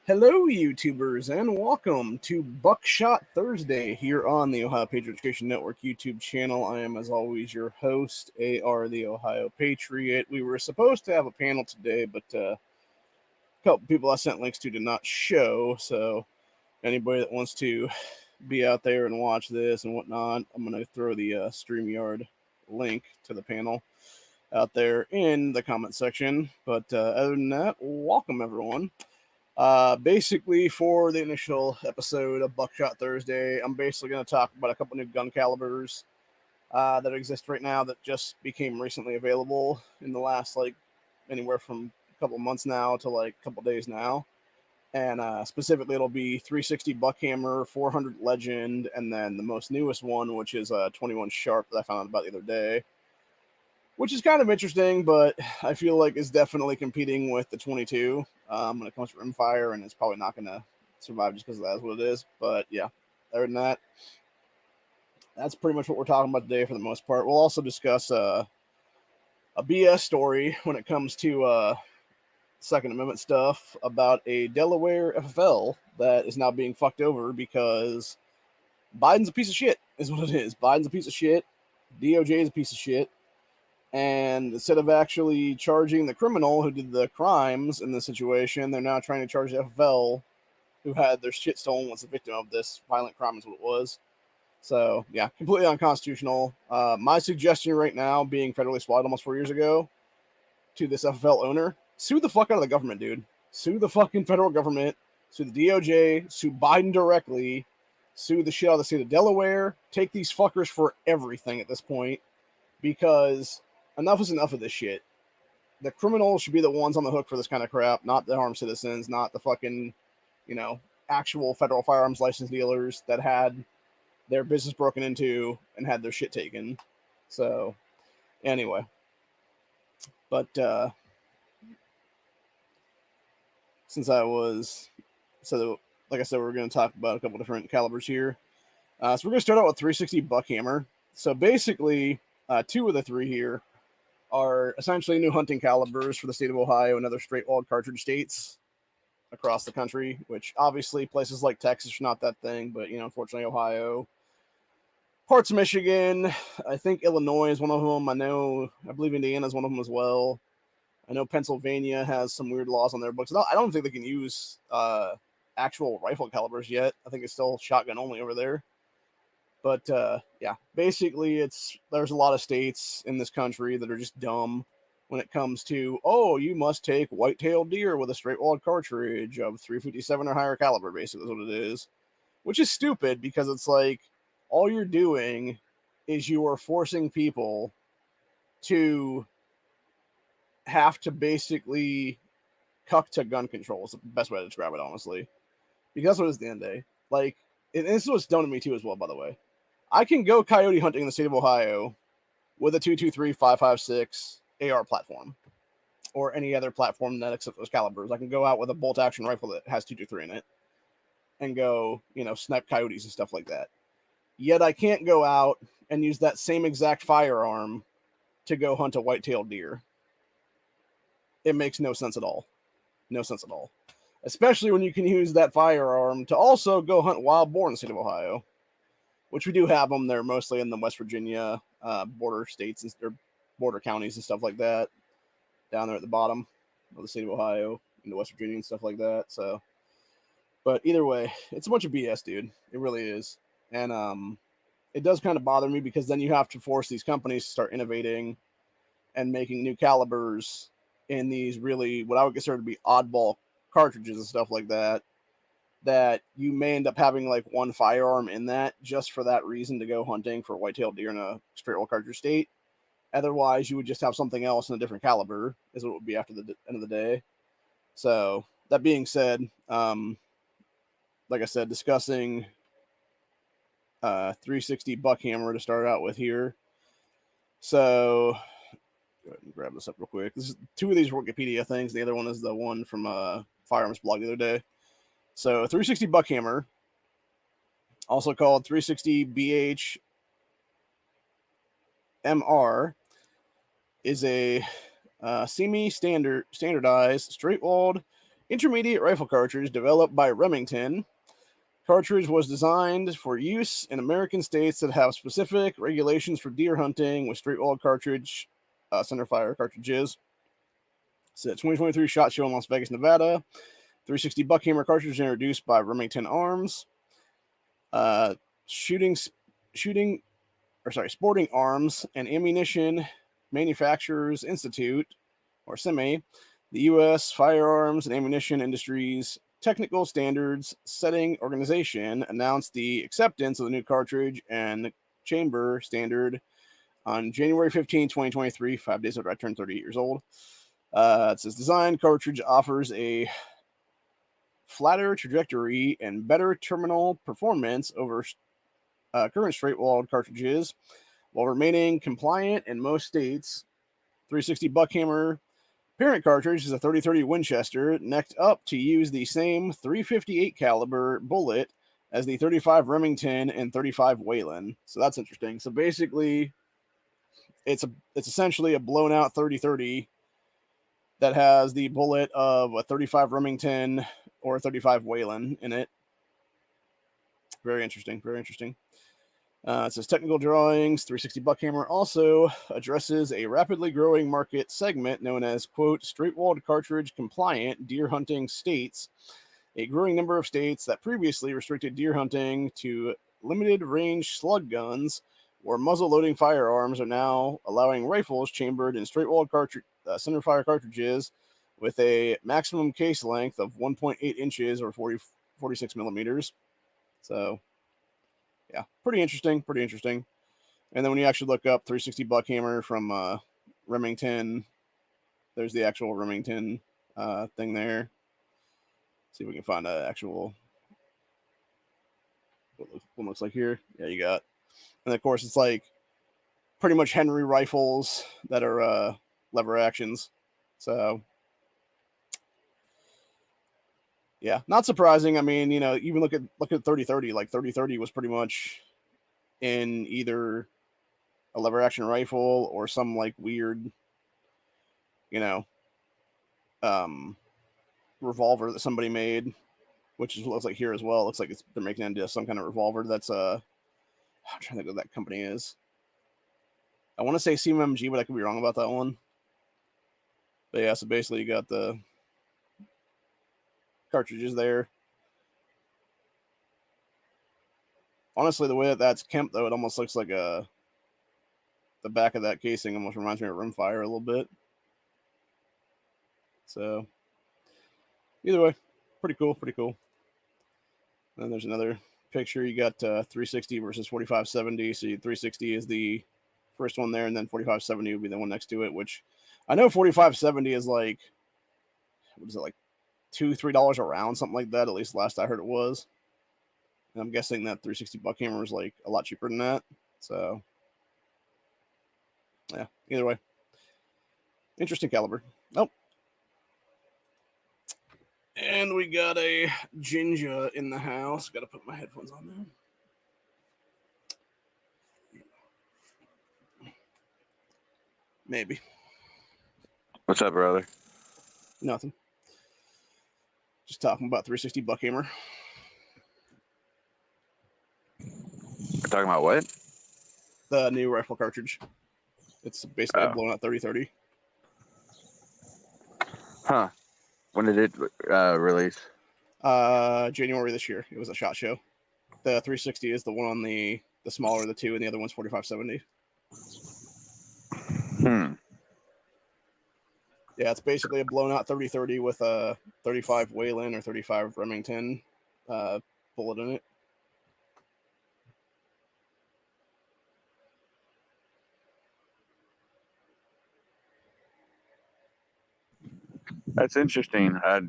Hello, YouTubers, and welcome to Buckshot Thursday here on the Ohio Patriot Education Network YouTube channel. I am, as always, your host, AR the Ohio Patriot. We were supposed to have a panel today, but a couple people I sent links to did not show. So, anybody that wants to be out there and watch this and whatnot, I'm going to throw the StreamYard link to the panel out there in the comment section. But other than that, welcome everyone. Basically, for the initial episode of Buckshot Thursday, I'm basically going to talk about a couple new gun calibers that exist right now that just became recently available in the last, anywhere from a couple months now to, a couple days now. And specifically, it'll be 360 Buckhammer, 400 Legend, and then the most newest one, which is 21 Sharp that I found out about the other day. Which is kind of interesting, but I feel like it's definitely competing with the 22 when it comes to rimfire, and it's probably not going to survive just because that's what it is. But yeah, other than that, that's pretty much what we're talking about today for the most part. We'll also discuss a BS story when it comes to Second Amendment stuff about a Delaware FFL that is now being fucked over because Biden's a piece of shit, is what it is. Biden's a piece of shit. DOJ is a piece of shit. And instead of actually charging the criminal who did the crimes in this situation, they're now trying to charge the FFL who had their shit stolen was the victim of this violent crime is what it was. So, yeah, completely unconstitutional. My suggestion right now, being federally swatted almost 4 years ago, to this FFL owner, sue the fuck out of the government, dude. Sue the fucking federal government. Sue the DOJ. Sue Biden directly. Sue the shit out of the state of Delaware. Take these fuckers for everything at this point. Because enough is enough of this shit. The criminals should be the ones on the hook for this kind of crap, not the harmed citizens, not the fucking, actual federal firearms license dealers that had their business broken into and had their shit taken. So, anyway. But, since I was, so like I said, we're going to talk about a couple different calibers here. So we're going to start out with 360 Buckhammer. So basically, two of the three here are essentially new hunting calibers for the state of Ohio and other straight-walled cartridge states across the country, which obviously places like Texas are not that thing, but, unfortunately Ohio, parts of Michigan, I think Illinois is one of them. I believe Indiana is one of them as well. I know Pennsylvania has some weird laws on their books. I don't think they can use actual rifle calibers yet. I think it's still shotgun only over there. But yeah, basically, there's a lot of states in this country that are just dumb when it comes to, you must take white-tailed deer with a straight-walled cartridge of 357 or higher caliber, basically is what it is. Which is stupid because it's like, all you're doing is you are forcing people to have to basically cuck to gun control is the best way to describe it, honestly. Because that's what it is at the end of the day. Like, and this is what's done to me too as well, by the way. I can go coyote hunting in the state of Ohio with a 223 5.56 AR platform or any other platform that accepts those calibers. I can go out with a bolt action rifle that has 223 in it and go, snipe coyotes and stuff like that. Yet I can't go out and use that same exact firearm to go hunt a white-tailed deer. It makes no sense at all. No sense at all. Especially when you can use that firearm to also go hunt wild boar in the state of Ohio. Which we do have them. They're mostly in the West Virginia border states or border counties and stuff like that. Down there at the bottom of the state of Ohio, into West Virginia and stuff like that. So, but either way, it's a bunch of BS, dude. It really is. And it does kind of bother me because then you have to force these companies to start innovating and making new calibers in these really, what I would consider to be oddball cartridges and stuff like that. That you may end up having like one firearm in that just for that reason to go hunting for white-tailed deer in a straight-wall cartridge state. Otherwise, you would just have something else in a different caliber, is what it would be after the end of the day. So, that being said, like I said, discussing 360 Buckhammer to start out with here. So, go ahead and grab this up real quick. Two of these are Wikipedia things. The other one is the one from Firearms Blog the other day. So 360 Buckhammer, also called 360 BH MR, is a semi-standardized, straight-walled intermediate rifle cartridge developed by Remington. Cartridge was designed for use in American states that have specific regulations for deer hunting with straight-walled cartridge centerfire cartridges. It's a 2023 SHOT Show in Las Vegas, Nevada. 360 Buckhammer cartridge introduced by Remington Arms. Sporting Arms and Ammunition Manufacturers Institute, or SEMI, the U.S. Firearms and Ammunition Industries Technical Standards Setting Organization, announced the acceptance of the new cartridge and chamber standard on January 15, 2023, 5 days after I turned 38 years old. It says design cartridge offers a flatter trajectory and better terminal performance over current straight-walled cartridges while remaining compliant in most states. 360 Buckhammer parent cartridge is a 30-30 Winchester, necked up to use the same .358 caliber bullet as the 35 Remington and 35 Wesson. So that's interesting. So basically, it's essentially a blown out 30-30 that has the bullet of a 35 Remington or a 35 Wesson in it. Very interesting. Very interesting. It says technical drawings. 360 Buckhammer also addresses a rapidly growing market segment known as, quote, straight-walled cartridge compliant deer hunting states. A growing number of states that previously restricted deer hunting to limited range slug guns or muzzle loading firearms are now allowing rifles chambered in straight-walled centerfire cartridges with a maximum case length of 1.8 inches or 46 millimeters. So, yeah, pretty interesting. And then when you actually look up 360 Buckhammer from Remington, there's the actual Remington thing there. See if we can find an actual what looks like here. Yeah, you got. And of course, it's like pretty much Henry rifles that are lever actions. So, yeah, not surprising. I mean, you know, even look at 30-30. Like 30-30 was pretty much in either a lever action rifle or some like weird, you know, revolver that somebody made, which is what it looks like here as well. It looks like they're making into some kind of revolver that's I'm trying to think what that company is. I want to say CMMG, but I could be wrong about that one. But yeah, so basically you got the cartridges there. Honestly, the way that that's kempt, though, it almost looks like the back of that casing almost reminds me of rimfire a little bit. So, either way, pretty cool. Then there's another picture. You got 360 versus 4570. So 360 is the first one there, and then 4570 would be the one next to it, which I know 4570 is like, what is it, like $2-3 a round, something like that. At least last I heard it was. And I'm guessing that 360 Buckhammer is like a lot cheaper than that. So, yeah, either way. Interesting caliber. Oh. And we got a Ginger in the house. Got to put my headphones on now. Maybe. What's up, brother? Nothing. Just talking about 360 Buckhammer. We're talking about what? The new rifle cartridge. It's basically a blown out 30-30. Huh. When did it release? January this year. It was a SHOT Show. The 360 is the one on the smaller of the two, and the other one's 4570. Yeah, it's basically a blown out 30-30 with a 35 Wesson or 35 Remington bullet in it. That's interesting. I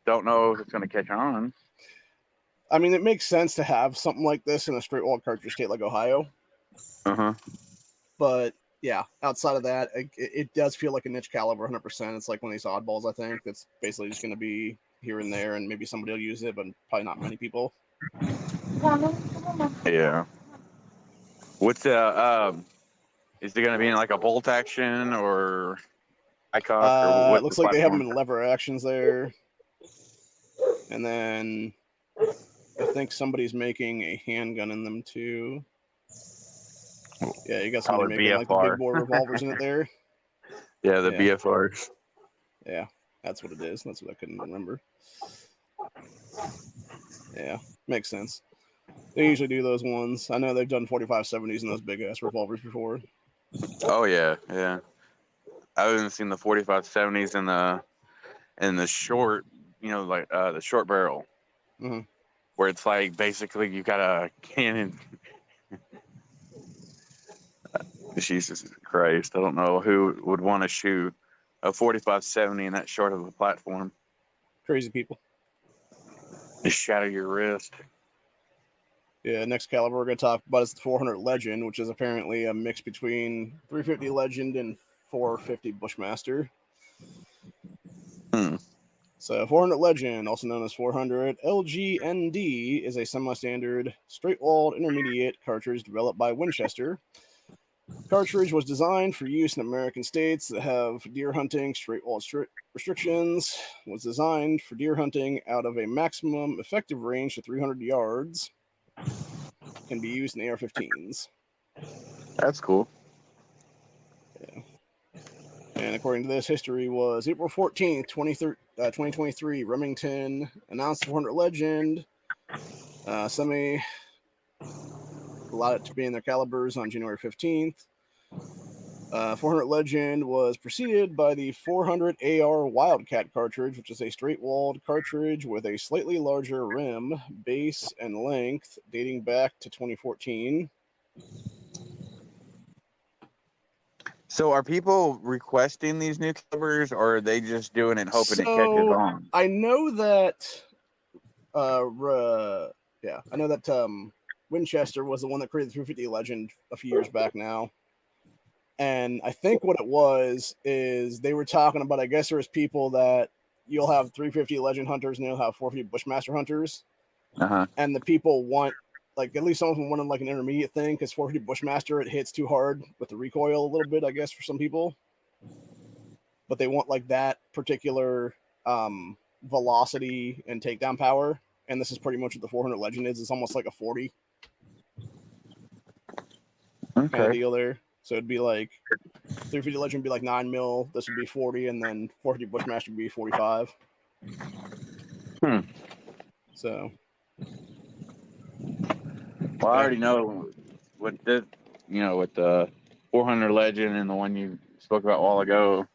don't know if it's going to catch on. I mean, it makes sense to have something like this in a straight wall cartridge state like Ohio. But yeah, outside of that, it does feel like a niche caliber 100%. It's like one of these oddballs, I think, that's basically just going to be here and there, and maybe somebody will use it, but probably not many people. Yeah. What's is it going to be in like a bolt action or ICOC? Or what it looks like they have them in lever actions there. And then I think somebody's making a handgun in them too. Yeah, you got somebody Probably making like the big BFR. bore revolvers in it there. Yeah, the Yeah. BFRs. Yeah, that's what it is. That's what I couldn't remember. Yeah, makes sense. They usually do those ones. I know they've done 45-70s in those big ass revolvers before. Oh yeah, yeah. I haven't seen the 45-70s in the short, like the short barrel, Mm-hmm. where it's like basically you got a cannon. Jesus Christ, I don't know who would want to shoot a 45-70 in that short of a platform. Crazy people. Just shatter your wrist. Yeah, next caliber we're going to talk about is the 400 Legend, which is apparently a mix between 350 Legend and 450 Bushmaster. So 400 Legend, also known as 400 LGND, is a semi-standard, straight-walled intermediate cartridge developed by Winchester. Cartridge was designed for use in American states that have deer hunting straight-walled restrictions. Was designed for deer hunting out of a maximum effective range of 300 yards. Can be used in AR-15s. That's cool. Yeah. And according to this, history was April 14th, 2023. Remington announced 400 Legend. Semi allowed it to be in their calibers on January 15th. 400 Legend was preceded by the 400 AR Wildcat cartridge, which is a straight-walled cartridge with a slightly larger rim, base, and length, dating back to 2014. So are people requesting these new calibers, or are they just doing it hoping it catches on? I know that I know that Winchester was the one that created the 350 Legend a few years back now. And I think what it was is they were talking about, I guess there was people that you'll have 350 Legend hunters and you'll have 450 Bushmaster hunters. Uh-huh. And the people want, like, at least some of them wanted like an intermediate thing, because 450 Bushmaster, it hits too hard with the recoil a little bit, I guess, for some people. But they want like that particular velocity and takedown power. And this is pretty much what the 400 Legend is. It's almost like a 40 kind of deal there. So it'd be like 350 Legend would be like 9 mil. This would be 40, and then 450 Bushmaster would be 45. So. Well, I already know with this, with the 400 Legend and the one you spoke about a while ago.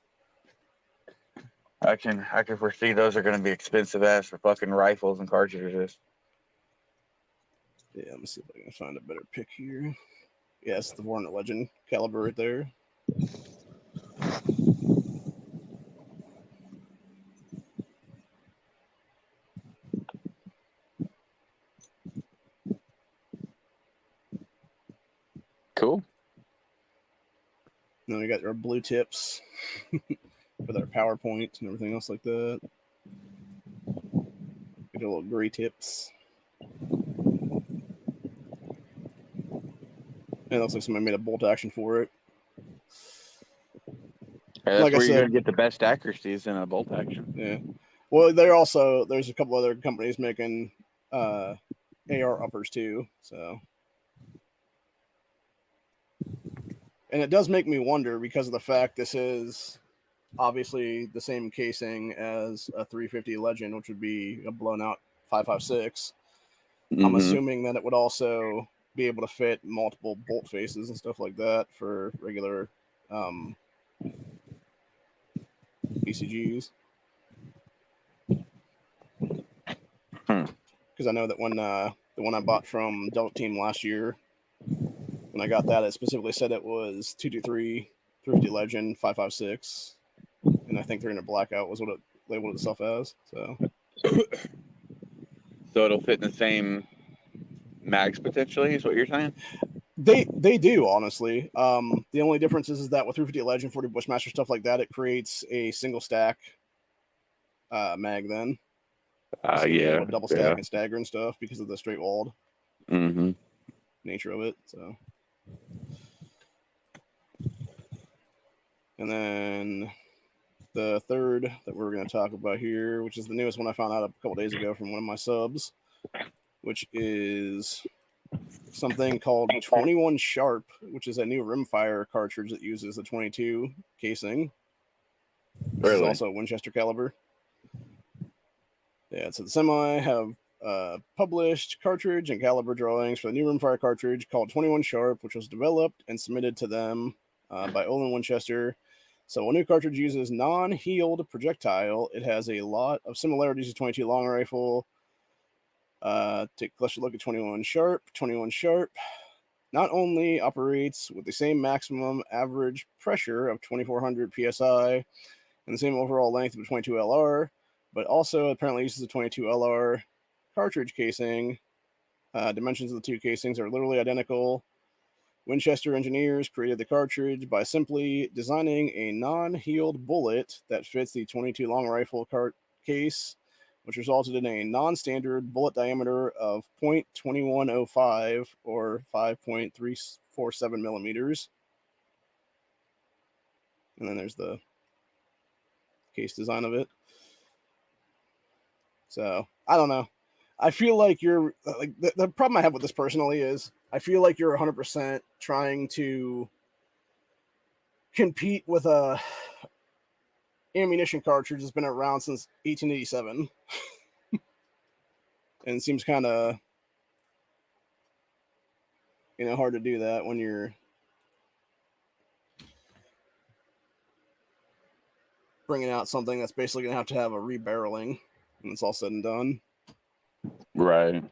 I can foresee those are going to be expensive ass for fucking rifles and cartridges. Yeah, let me see if I can find a better pick here. Yeah, it's the 400 Legend caliber right there. Cool. Then we got our blue tips with our PowerPoint and everything else like that. Get a little gray tips. And it looks like somebody made a bolt action for it. Yeah, that's where you're going to get the best accuracies in a bolt action. Yeah. Well, there's a couple other companies making AR uppers too. So. And it does make me wonder, because of the fact this is obviously the same casing as a 350 Legend, which would be a blown out 5.56. I'm assuming that it would also be able to fit multiple bolt faces and stuff like that for regular BCGs. Because I know that when the one I bought from Delta Team last year, when I got that, it specifically said it was 223 350 Legend 5.56, and I think 300 Blackout was what it labeled itself as. So it'll fit in the same mags potentially, is what you're saying? They do, honestly. The only difference is that with 350 Legend, 40 Bushmaster, stuff like that, it creates a single stack mag then. Yeah. Double stack and stagger and stuff because of the straight walled nature of it. So, and then the third that we're going to talk about here, which is the newest one I found out a couple days ago from one of my subs, which is something called 21 Sharp, which is a new rimfire cartridge that uses the 22 casing. This is also a Winchester caliber. Yeah, so the Semi have published cartridge and caliber drawings for the new rimfire cartridge called 21 Sharp, which was developed and submitted to them by Olin Winchester. So a new cartridge uses non-heeled projectile. It has a lot of similarities to 22 long rifle. Take a closer look at 21 Sharp. 21 Sharp not only operates with the same maximum average pressure of 2400 psi and the same overall length of a 22 LR, but also apparently uses a 22 LR cartridge casing. Dimensions of the two casings are literally identical. Winchester engineers created the cartridge by simply designing a non-heeled bullet that fits the 22 long rifle case, which resulted in a non-standard bullet diameter of .2105 or 5.347 millimeters. And then there's the case design of it. So, I don't know. I feel like you're like the problem I have with this personally is I feel like you're 100% trying to compete with a ammunition cartridge that's been around since 1887. And it seems kind of, hard to do that when you're bringing out something that's basically going to have a rebarreling when it's all said and done. Right.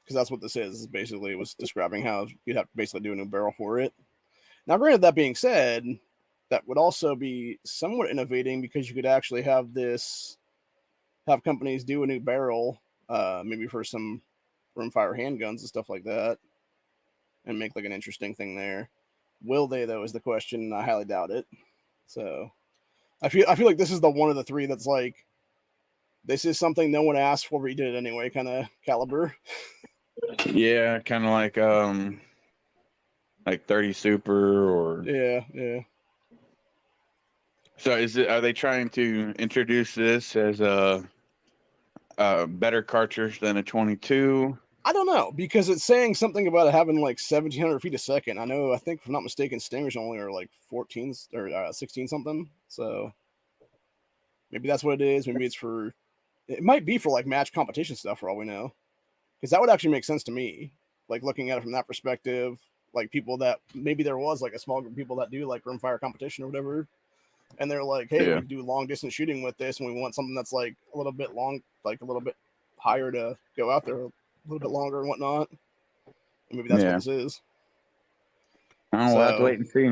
Because that's what this is. Basically, it was describing how you'd have to basically do a new barrel for it. Now, granted, that being said, that would also be somewhat innovating because you could actually have companies do a new barrel, maybe for some rimfire handguns and stuff like that, and make like an interesting thing there. Will they, though, is the question. I highly doubt it. So I feel like this is the one of the three that's like, this is something no one asked for, but you did it anyway, kind of caliber. Yeah, kind of like 30 Super or yeah. So are they trying to introduce this as a better cartridge than a 22? I don't know, because it's saying something about it having like 1,700 feet a second. I think if I'm not mistaken, Stingers only are like 14 or 16 something. So maybe that's what it is. Maybe it might be for like match competition stuff for all we know. Because that would actually make sense to me, like looking at it from that perspective. Like people that maybe there was like a small group of people that do like rimfire competition or whatever. And they're like, hey, we do long distance shooting with this, and we want something that's like a little bit long, like a little bit higher to go out there a little bit longer and whatnot. And maybe that's what this is. We'll have to wait and see.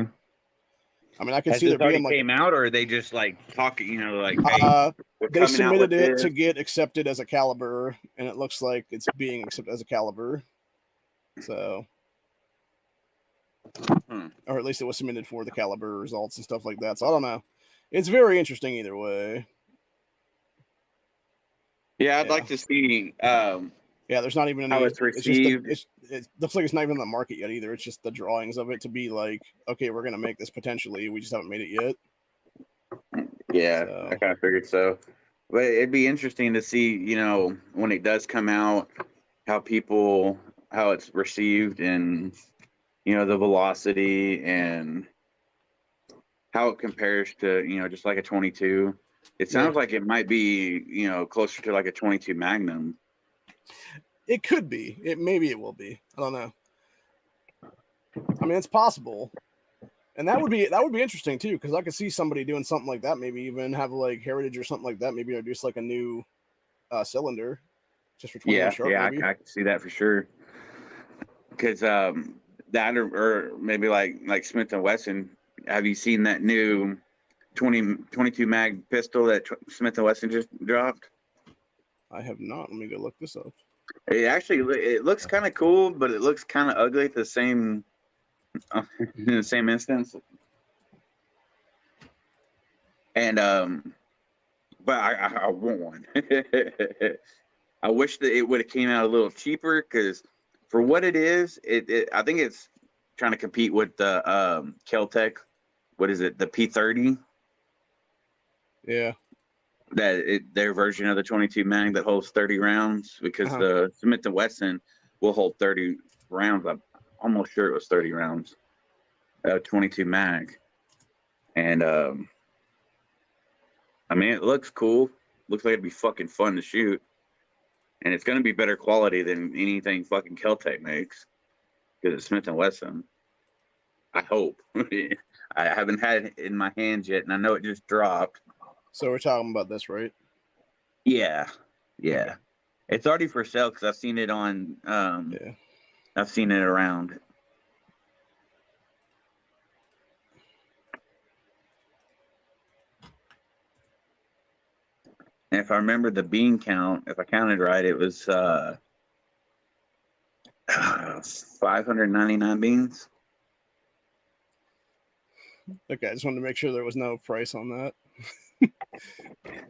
I mean, I can see there being like came out, or are they just like talking, like hey, they submitted it to get accepted as a caliber, and it looks like it's being accepted as a caliber. So, or at least it was submitted for the caliber results and stuff like that. So I don't know. It's very interesting either way. Yeah, I'd like to see. Yeah, there's not even any. How it's received. It looks like it's not even on the market yet either. It's just the drawings of it to be like, okay, we're gonna make this potentially. We just haven't made it yet. Yeah, so. I kind of figured so. But it'd be interesting to see, when it does come out, how it's received, and the velocity and how it compares to just like a 22. It sounds like it might be closer to like a 22 Magnum. It could be. Maybe it will be. I don't know. I mean, it's possible, and that would be interesting too, because I could see somebody doing something like that. Maybe even have like Heritage or something like that. Maybe introduce like a new cylinder just for 21 Sharp. Yeah, I can see that for sure. Because that or maybe like Smith and Wesson. Have you seen that new 22 mag pistol that Smith and Wesson just dropped? I have not. Let me go look this up. It looks kind of cool, but it looks kind of ugly at the same in the same instance. And but I want one. I wish that it would have came out a little cheaper, because for what it is, I think it's trying to compete with the Kel-Tec. What is it? The P30. Yeah. Their version of the 22 mag that holds 30 rounds, because the Smith & Wesson will hold 30 rounds. I'm almost sure it was 30 rounds. 22 mag. And I mean, it looks cool. Looks like it'd be fucking fun to shoot. And it's going to be better quality than anything fucking Kel-Tec makes, because it's Smith & Wesson. I hope. I haven't had it in my hands yet, and I know it just dropped. So we're talking about this, right? Yeah. Yeah. It's already for sale because I've seen it on, I've seen it around. And if I remember the bean count, if I counted right, it was 599 beans. Okay, I just wanted to make sure there was no price on that.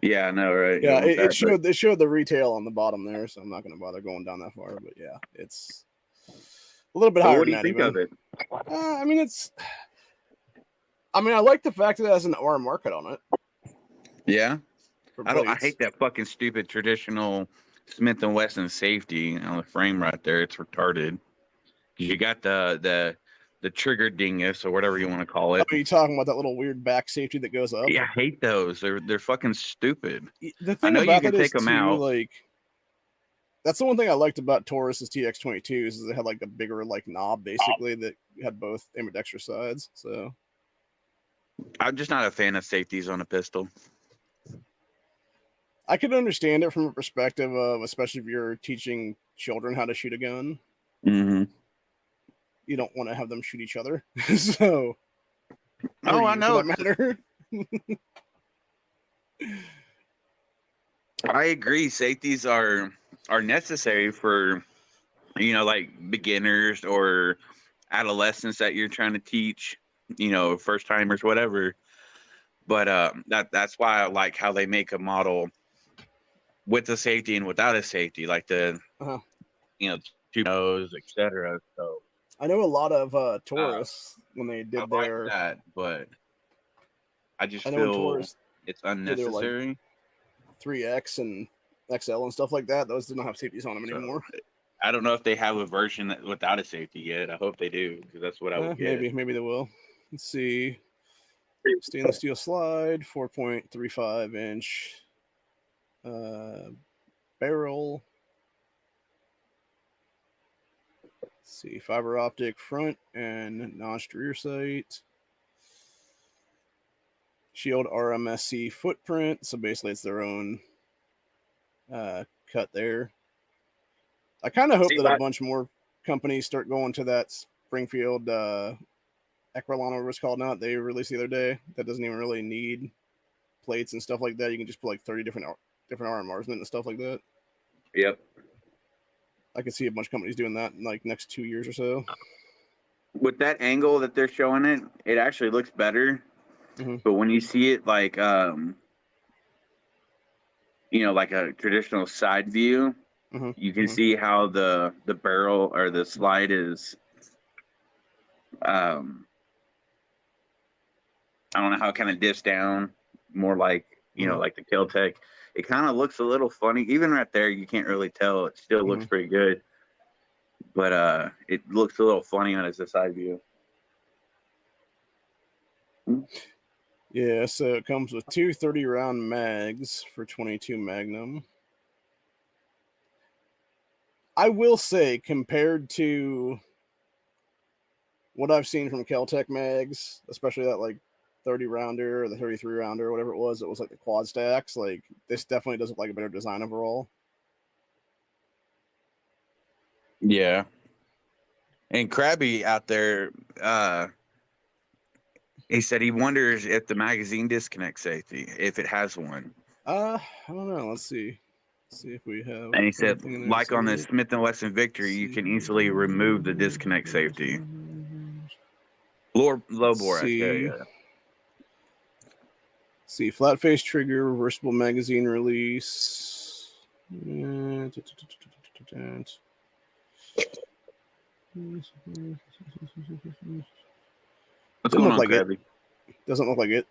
Yeah, I know, right? Yeah, it showed the retail on the bottom there, so I'm not going to bother going down that far. But yeah, it's a little bit higher. What do you think of it? I mean, I like the fact that it has an R market on it. Yeah, I hate that fucking stupid traditional Smith & Wesson safety on the frame right there. It's retarded. You got the trigger dingus or whatever you want to call it. Are you talking about that little weird back safety that goes up? Yeah, I hate those. They're fucking stupid. The thing I know about you can take them out. Like, that's the one thing I liked about Taurus's TX22s is it had like the bigger like knob basically that had both ambidextrous sides. So I'm just not a fan of safeties on a pistol. I could understand it from a perspective of, especially if you're teaching children how to shoot a gun. Mm-hmm. You don't want to have them shoot each other. So, I know. For that matter. I agree. Safeties are necessary for, like beginners or adolescents that you're trying to teach, first timers, whatever. But that's why I like how they make a model with a safety and without a safety, like the, two nose, etc. So I know a lot of Taurus when they did their that, but I just feel it's unnecessary. Like 3X and XL and stuff like that. Those do not have safeties on them anymore. I don't know if they have a version without a safety yet. I hope they do, because that's what I would get. Maybe they will. Let's see. Stainless steel slide, 4.35 inch barrel. Let's see, fiber optic front and notched rear sight. Shield RMSC footprint. So basically, it's their own cut there. I kind of hope that a bunch more companies start going to that Springfield Ecrelon, whatever it's called now, they released the other day. That doesn't even really need plates and stuff like that. You can just put like 30 different RMRs in it and stuff like that. Yep. I could see a bunch of companies doing that in like next 2 years or so. With that angle that they're showing it, it actually looks better. Mm-hmm. But when you see it like, like a traditional side view, mm-hmm. you can mm-hmm. see how the barrel or the slide is, I don't know how it kind of dips down more like, like the Kel-Tec. It kind of looks a little funny. Even right there, you can't really tell. It still looks pretty good. But it looks a little funny on as a side view. Yeah, so it comes with two 30-round mags for 22 Magnum. I will say, compared to what I've seen from Kel-Tec mags, especially that like 30-rounder or the 33-rounder or whatever it was like the quad stacks, like this definitely does look like a better design overall. Yeah. And Krabby out there, he said he wonders if the magazine disconnect safety, if it has one. I don't know. Let's see. Let's see if we have. And he said, like on the Smith & Wesson Victory, you can easily remove the disconnect safety. Low bore, I tell you. See, flat face trigger, reversible magazine release. Doesn't look like it. Doesn't look like it.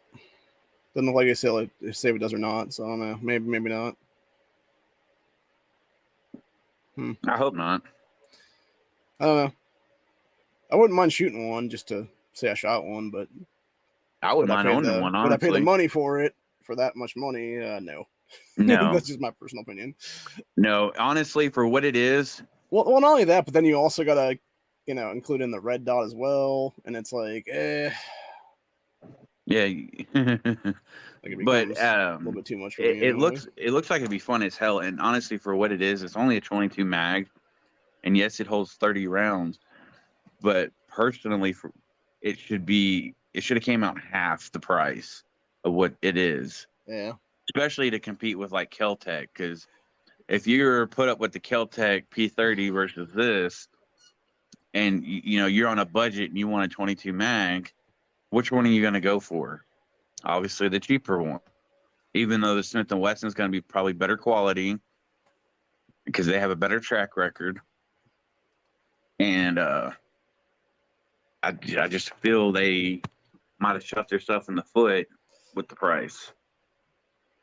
Doesn't look like they say if it does or not. So I don't know. Maybe not. I hope not. I don't know. I wouldn't mind shooting one just to say I shot one, but I wouldn't mind owning one, honestly. Would I pay the money for it for that much money? No. No. That's just my personal opinion. No, honestly, for what it is. Well, not only that, but then you also got to, include in the red dot as well. And it's like, Yeah. Like but a little bit too much for me. It looks like it'd be fun as hell. And honestly, for what it is, it's only a 22 mag. And yes, it holds 30 rounds. But personally, it should have came out half the price of what it is. Yeah. Especially to compete with like Kel-Tec, because if you're put up with the Kel-Tec P30 versus this, and you're on a budget and you want a 22 mag, which one are you going to go for? Obviously, the cheaper one. Even though the Smith & Wesson is going to be probably better quality because they have a better track record, and I just feel they might have shot themselves in the foot with the price.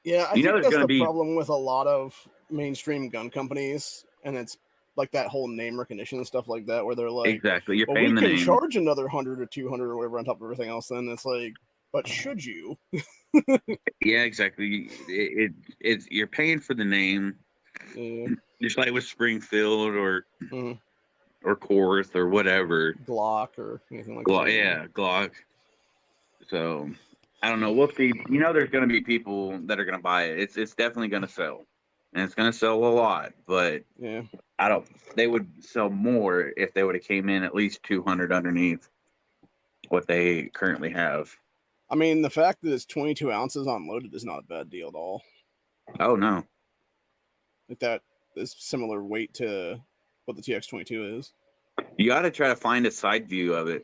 Yeah, I think that's the problem with a lot of mainstream gun companies, and it's like that whole name recognition and stuff like that, where they're like, exactly, you're paying the name. We can charge another 100 or 200 or whatever on top of everything else. Then it's like, but should you? Yeah, exactly. It's you're paying for the name, just like with Springfield or Korth or whatever, Glock or anything like that. Yeah, Glock. So I don't know. We'll see. There's going to be people that are going to buy it. It's definitely going to sell, and it's going to sell a lot. But yeah, they would sell more if they would have came in at least 200 underneath what they currently have. I mean, the fact that it's 22 ounces unloaded is not a bad deal at all. Oh no, like that is similar weight to what the TX22 is. You got to try to find a side view of it.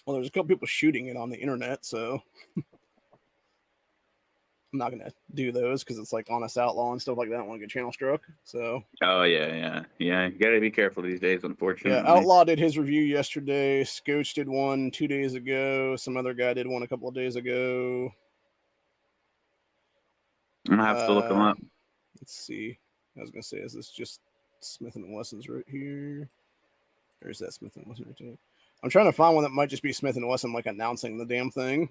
Well, there's a couple people shooting it on the internet, so I'm not gonna do those because it's like Honest Outlaw and stuff like that. I don't want to get channel struck. So. Oh yeah. You gotta be careful these days, unfortunately. Yeah, Outlaw did his review yesterday. Scooch did one 2 days ago. Some other guy did one a couple of days ago. I'm gonna have to look them up. Let's see. I was gonna say, is this just Smith & Wesson's right here? Or is that Smith & Wesson right there? I'm trying to find one that might just be Smith & Wesson, like announcing the damn thing.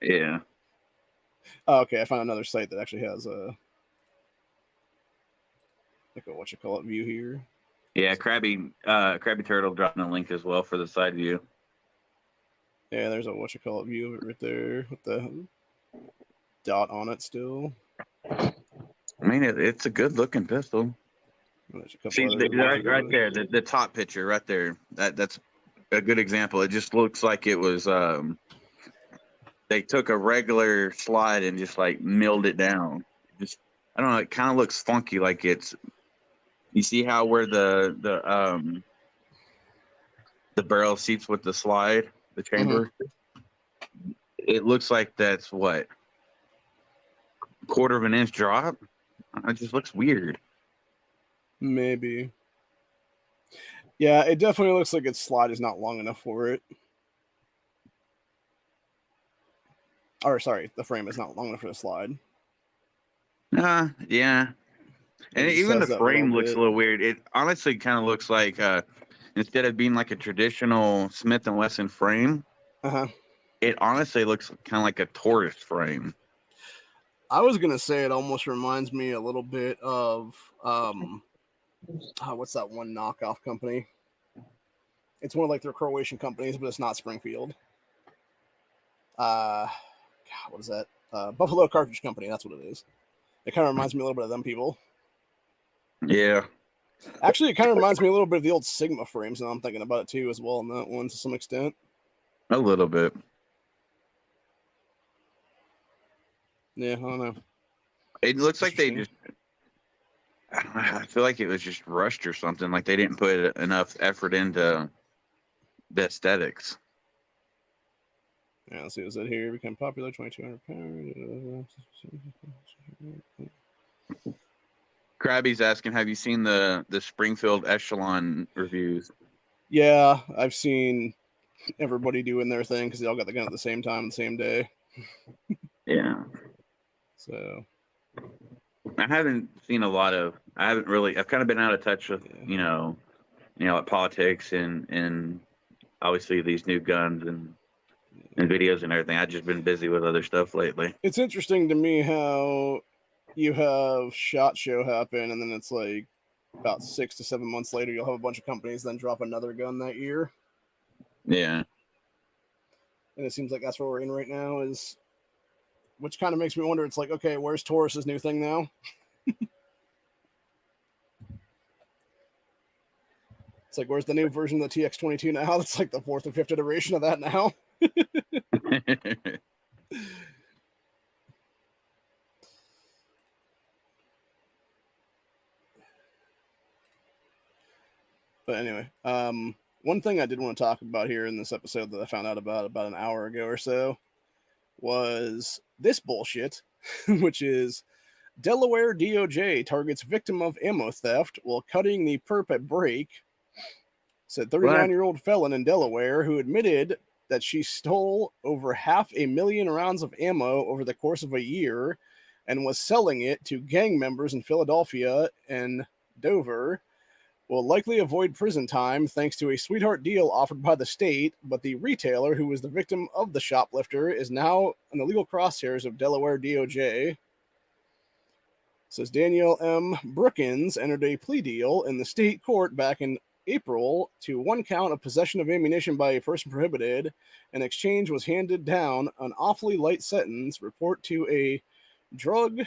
Yeah. Oh, okay, I found another site that actually has a view here. Yeah, Krabby Turtle dropping a link as well for the side view. Yeah, there's a view of it right there with the dot on it still. I mean, it's a good looking pistol. See, right there, the top picture right there. That's a good example. It just looks like it was they took a regular slide and just like milled it down. Just I don't know. It kind of looks funky. Like it's. You see how where the barrel seats with the slide, the chamber. Mm-hmm. It looks like that's what 1/4 of an inch drop. It just looks weird. Maybe. Yeah, it definitely looks like its slide is not long enough for it. Or sorry, the frame is not long enough for the slide. Yeah. And even the frame looks a little weird. It honestly kind of looks like instead of being like a traditional Smith & Wesson frame, it honestly looks kind of like a Taurus frame. I was going to say it almost reminds me a little bit of, what's that one knockoff company? It's one of like their Croatian companies, but it's not Springfield. What is that? Buffalo Cartridge Company, that's what it is. It kind of reminds me a little bit of them people. Yeah. Actually, it kind of reminds me a little bit of the old Sigma frames, and I'm thinking about it too as well in that one to some extent. A little bit. Yeah, I don't know. It looks like they just... I feel like it was just rushed or something. Like they didn't put enough effort into the aesthetics. Yeah, let's see. Is that here? Become popular, 2,200 pounds. Krabby's asking, have you seen the Springfield Echelon reviews? Yeah, I've seen everybody doing their thing because they all got the gun at the same time, the same day. Yeah. So I haven't seen a lot of. I've kind of been out of touch with like politics and obviously these new guns and videos and everything. I've just been busy with other stuff lately. It's interesting to me how you have SHOT Show happen, and then it's like about 6 to 7 months later, you'll have a bunch of companies then drop another gun that year. Yeah. And it seems like that's where we're in right now, which kind of makes me wonder. It's like, okay, where's Taurus's new thing now? It's like, where's the new version of the TX22 now? That's like the 4th or 5th iteration of that now. But anyway, one thing I did want to talk about here in this episode that I found out about an hour ago or so was this bullshit, which is Delaware DOJ targets victim of ammo theft while cutting the perp at break. Said 39-year-old felon in Delaware who admitted that she stole over 500,000 rounds of ammo over the course of a year and was selling it to gang members in Philadelphia and Dover will likely avoid prison time thanks to a sweetheart deal offered by the state, but the retailer who was the victim of the shoplifter is now in the legal crosshairs of Delaware DOJ. Says Danielle M. Brookins entered a plea deal in the state court back in April to one count of possession of ammunition by a person prohibited. An exchange was handed down an awfully light sentence. Report to a drug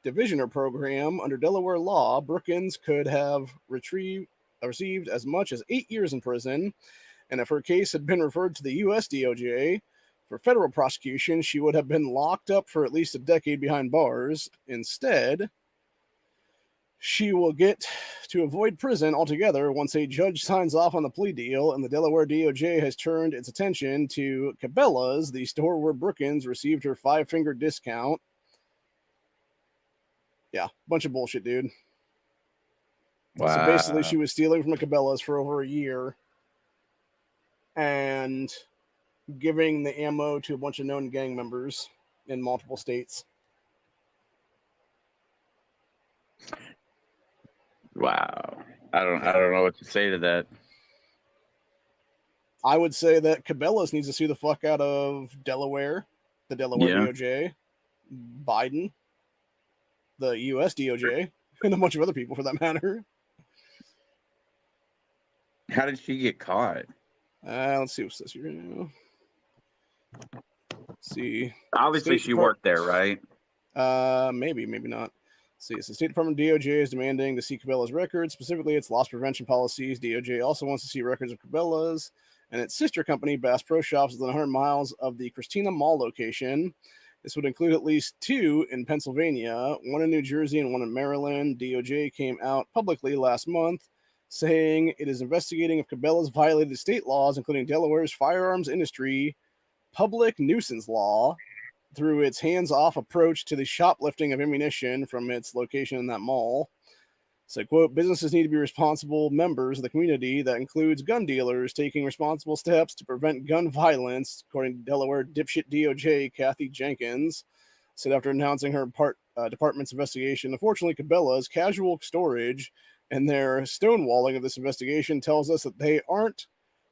divisioner program under Delaware law. Brookins could have received as much as 8 years in prison, and if her case had been referred to the U.S. DOJ for federal prosecution, she would have been locked up for at least a decade behind bars. Instead, she will get to avoid prison altogether once a judge signs off on the plea deal, and the Delaware DOJ has turned its attention to Cabela's, the store where Brookins received her 5-finger discount. Yeah, bunch of bullshit, dude. Wow. So basically, she was stealing from a Cabela's for over a year and giving the ammo to a bunch of known gang members in multiple states. Wow. I don't know what to say to that. I would say that Cabela's needs to sue the fuck out of Delaware, the Delaware DOJ, Biden, the U.S. DOJ, and a bunch of other people for that matter. How did she get caught? Let's see what's this here. Let's see. Obviously, she worked there, right? Maybe not. Let's see. So the State Department DOJ is demanding to see Cabela's records, specifically its loss prevention policies. DOJ also wants to see records of Cabela's and its sister company, Bass Pro Shops, within 100 miles of the Christina Mall location. This would include at least 2 in Pennsylvania, 1 in New Jersey, and 1 in Maryland. DOJ came out publicly last month saying it is investigating if Cabela's violated state laws, including Delaware's firearms industry public nuisance law, through its hands-off approach to the shoplifting of ammunition from its location in that mall. So, quote, businesses need to be responsible members of the community. That includes gun dealers taking responsible steps to prevent gun violence, according to Delaware dipshit DOJ Kathy Jenkins said after announcing her department's investigation. Unfortunately, Cabela's casual storage and their stonewalling of this investigation tells us that they aren't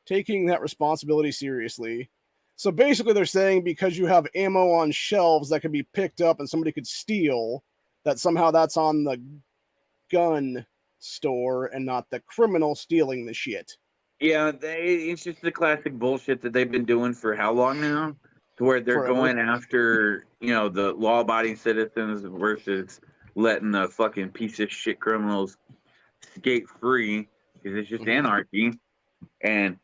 taking that responsibility seriously. So basically they're saying because you have ammo on shelves that could be picked up and somebody could steal, that somehow that's on the gun store and not the criminal stealing the shit. Yeah, it's just the classic bullshit that they've been doing for how long now? To where they're going after, the law-abiding citizens versus letting the fucking piece of shit criminals skate free, because it's just anarchy. And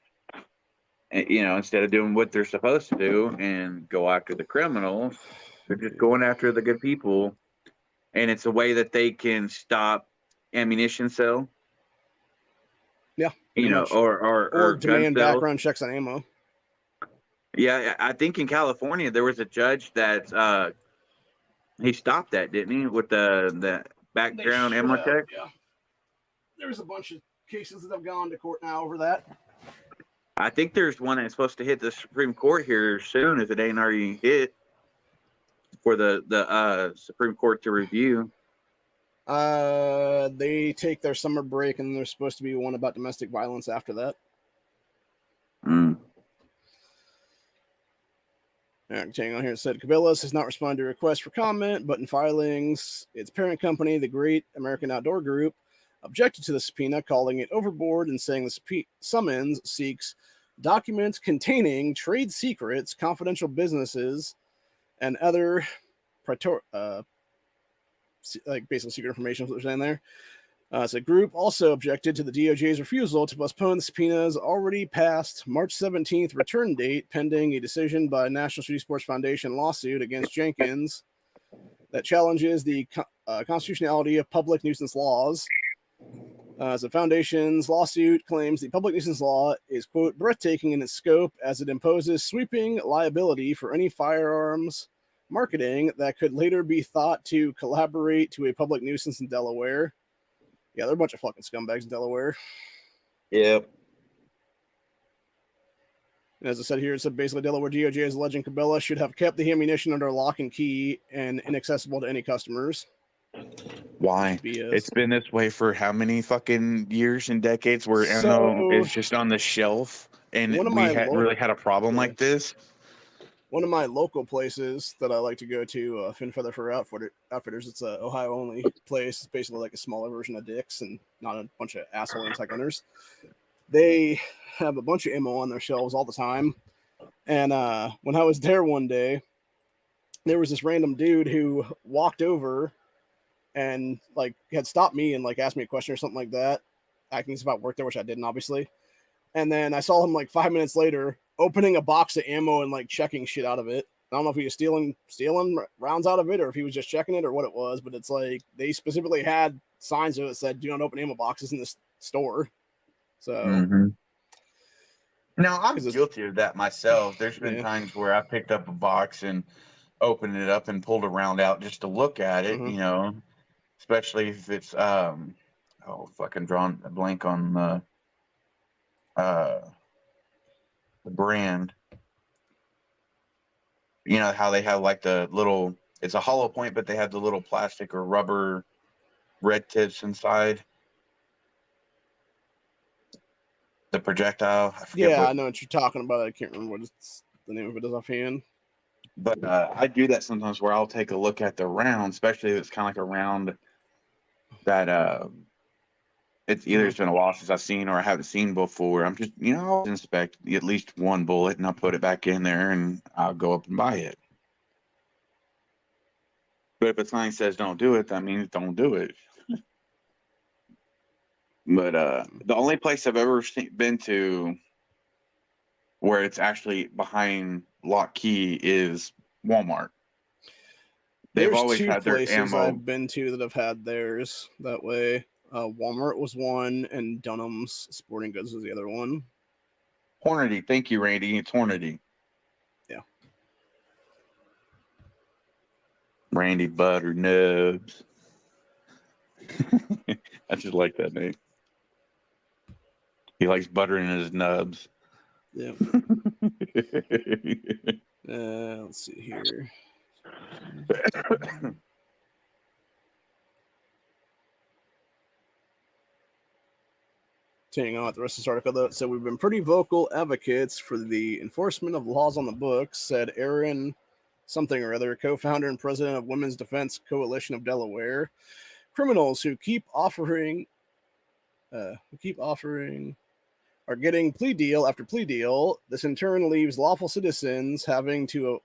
instead of doing what they're supposed to do and go after the criminals, they're just going after the good people. And it's a way that they can stop ammunition sale. Yeah. Or demand background checks on ammo. Yeah, I think in California there was a judge that he stopped that, didn't he? With the background ammo check. Yeah. There's a bunch of cases that have gone to court now over that. I think there's one that's supposed to hit the Supreme Court here soon, if it ain't already hit, for the Supreme Court to review. They take their summer break, and there's supposed to be one about domestic violence after that. Continuing on here, it said Cabela's has not responded to requests for comment, but in filings, its parent company, the Great American Outdoor Group, objected to the subpoena, calling it overboard and saying the summons seeks documents containing trade secrets, confidential businesses, and other like basically secret information. What they're saying there. So the group also objected to the DOJ's refusal to postpone the subpoena's already passed March 17th return date, pending a decision by National Shooting Sports Foundation lawsuit against Jenkins that challenges the constitutionality of public nuisance laws. The foundation's lawsuit claims the public nuisance law is, quote, breathtaking in its scope as it imposes sweeping liability for any firearms marketing that could later be thought to collaborate to a public nuisance in Delaware. Yeah, they're a bunch of fucking scumbags in Delaware. Yep. And as I said here, it said basically Delaware DOJ is alleging Cabela should have kept the ammunition under lock and key and inaccessible to any customers. Why? It's been this way for how many fucking years and decades where ammo is just on the shelf, and we hadn't really had a problem like this. One of my local places that I like to go to, Fin Feather for Outfitters, it's a Ohio only place. It's basically like a smaller version of Dick's and not a bunch of asshole anti-gunners. They have a bunch of ammo on their shelves all the time. And when I was there one day, there was this random dude who walked over and like had stopped me and like asked me a question or something like that. Acting as if I worked there, which I didn't, obviously. And then I saw him like 5 minutes later opening a box of ammo and like checking shit out of it. I don't know if he was stealing rounds out of it or if he was just checking it or what it was, but it's like they specifically had signs of it that said do not open ammo boxes in this store. So now I'm guilty of that myself. There's been times where I picked up a box and opened it up and pulled a round out just to look at it, you know, especially if it's fucking drawn a blank on the brand. You know how they have like the little, it's a hollow point, but they have the little plastic or rubber red tips inside the projectile. I know what you're talking about. I can't remember what the name of it is offhand. But I do that sometimes where I'll take a look at the round, especially if it's kind of like a round that it's either it's been a while since I've seen or I haven't seen before. I'm just, you know, I'll inspect at least one bullet and I'll put it back in there and I'll go up and buy it. But if a sign says don't do it, that means don't do it. But the only place I've ever been to where it's actually behind lock key is Walmart. They've always had their ammo. I've been to that have had theirs that way. Walmart was one, and Dunham's Sporting Goods was the other one. Hornady, thank you, Randy. It's Hornady. Yeah. Randy Butter Nubs. I just like that name. He likes butter in his nubs. Yeah. Let's see here. Continuing on with the rest of this article, though, so we've been pretty vocal advocates for the enforcement of laws on the books, said Aaron something or other, co-founder and president of Women's Defense Coalition of Delaware. Criminals who keep offering are getting plea deal after plea deal. This in turn leaves lawful citizens having to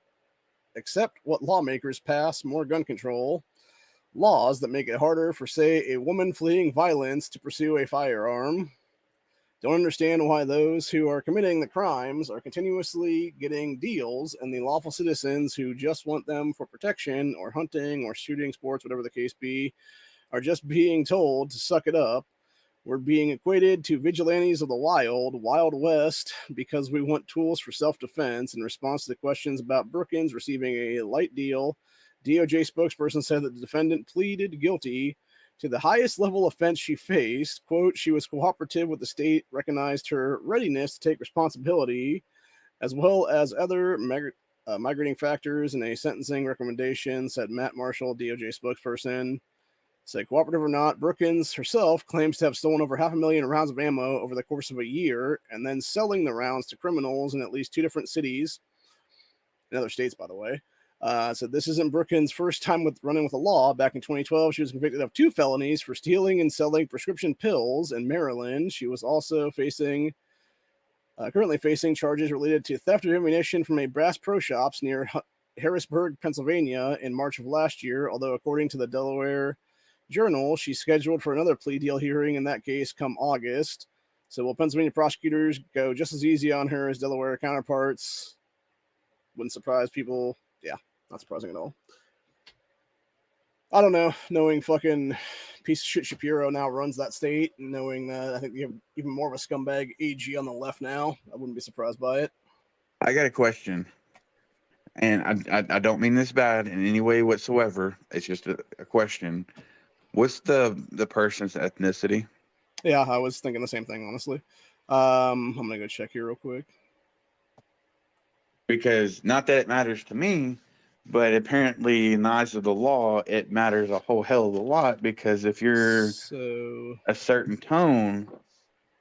accept what lawmakers pass more gun control laws that make it harder for, say, a woman fleeing violence to pursue a firearm. Don't understand why those who are committing the crimes are continuously getting deals and the lawful citizens who just want them for protection or hunting or shooting sports, whatever the case be, are just being told to suck it up. We're being equated to vigilantes of the Wild West, because we want tools for self-defense. In response to the questions about Brookins receiving a light deal, DOJ spokesperson said that the defendant pleaded guilty To the highest level offense she faced, quote, she was cooperative with the state, recognized her readiness to take responsibility, as well as other migrating factors in a sentencing recommendation, said Matt Marshall, DOJ spokesperson. Said cooperative or not, Brookins herself claims to have stolen over 500,000 rounds of ammo over the course of a year and then selling the rounds to criminals in at least 2 different cities, in other states, by the way. So this isn't Brookins' first time running with the law. Back in 2012, she was convicted of 2 felonies for stealing and selling prescription pills in Maryland. She was also currently facing charges related to theft of ammunition from a Bass Pro Shops near Harrisburg, Pennsylvania in March of last year, although according to the Delaware Journal, she's scheduled for another plea deal hearing in that case come August. So will Pennsylvania prosecutors go just as easy on her as Delaware counterparts? Wouldn't surprise people. Yeah, not surprising at all. I don't know, knowing fucking piece of shit Shapiro now runs that state, and knowing that I think you have even more of a scumbag AG on the left now, I wouldn't be surprised by it. I got a question, and I don't mean this bad in any way whatsoever. It's just a question. What's the person's ethnicity? Yeah, I was thinking the same thing, honestly. I'm going to go check here real quick. Because not that it matters to me, but apparently in the eyes of the law, it matters a whole hell of a lot, because if you're a certain tone,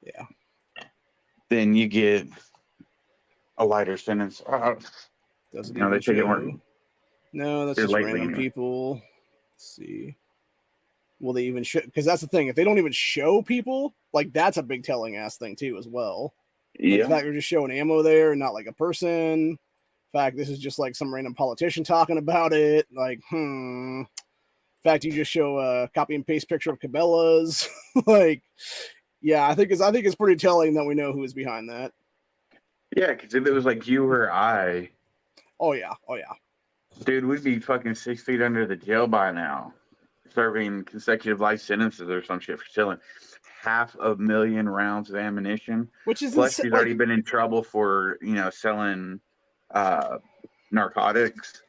yeah, then you get a lighter sentence. Does it even show? No, that's just random people. Let's see. Will they even show? Because that's the thing. If they don't even show people, like, that's a big telling ass thing too, as well. Yeah. Like, the fact they're just showing ammo there and not like a person. In fact, this is just like some random politician talking about it. Like, In fact, you just show a copy and paste picture of Cabela's. Like, yeah, I think it's pretty telling that we know who is behind that. Yeah, because if it was like you or I, oh yeah, dude, we'd be fucking 6 feet under the jail by now, serving consecutive life sentences or some shit for selling 500,000 rounds of ammunition. Which is plus she's already been in trouble for selling narcotics.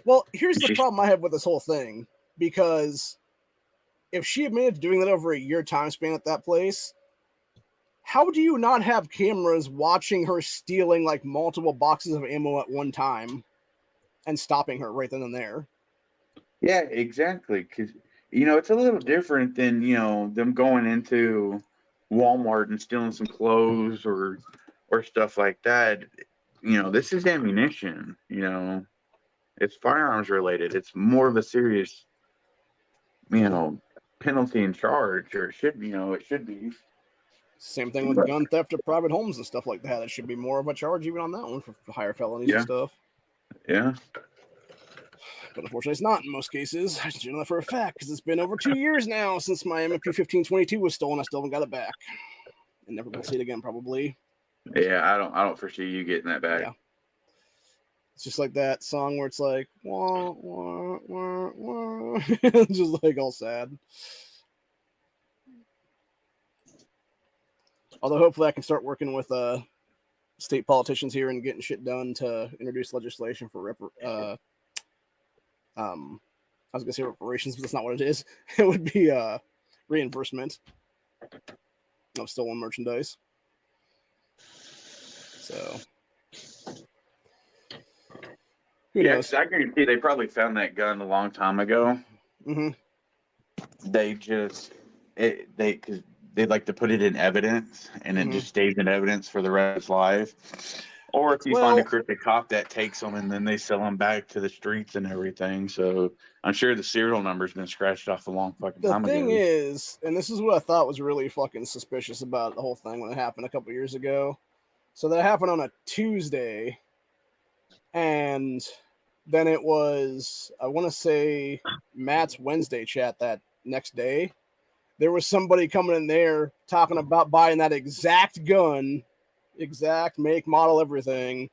Well, here's the problem I have with this whole thing, because if she admitted to doing that over a year time span at that place, how do you not have cameras watching her stealing like multiple boxes of ammo at one time and stopping her right then and there? Yeah, exactly. Because, it's a little different than, them going into Walmart and stealing some clothes or stuff like that. This is ammunition, it's firearms related. It's more of a serious, penalty and charge, or it should be. Same thing with gun theft of private homes and stuff like that. It should be more of a charge even on that one for higher felonies and stuff. Yeah. But unfortunately, it's not in most cases. I know that for a fact, because it's been over 2 years now since my MP 1522 was stolen. I still haven't got it back, and never will see it again, probably. Yeah, I don't foresee you getting that back. Yeah. It's just like that song where it's like, wah, wah, wah, wah. Just like all sad. Although hopefully I can start working with state politicians here and getting shit done to introduce legislation for I was gonna say reparations, but that's not what it is. It would be reimbursement of stolen merchandise. So who knows? I guarantee they probably found that gun a long time ago. Mm-hmm. Because they'd like to put it in evidence, and it just stays in evidence for the rest of its life. Or if you find a crooked cop that takes them, and then they sell them back to the streets and everything. So I'm sure the serial number's been scratched off a long fucking time ago. The thing is, and this is what I thought was really fucking suspicious about the whole thing when it happened a couple years ago. So that happened on a Tuesday, and then it was, I want to say, Matt's Wednesday chat that next day. There was somebody coming in there talking about buying that exact gun, exact make, model, everything,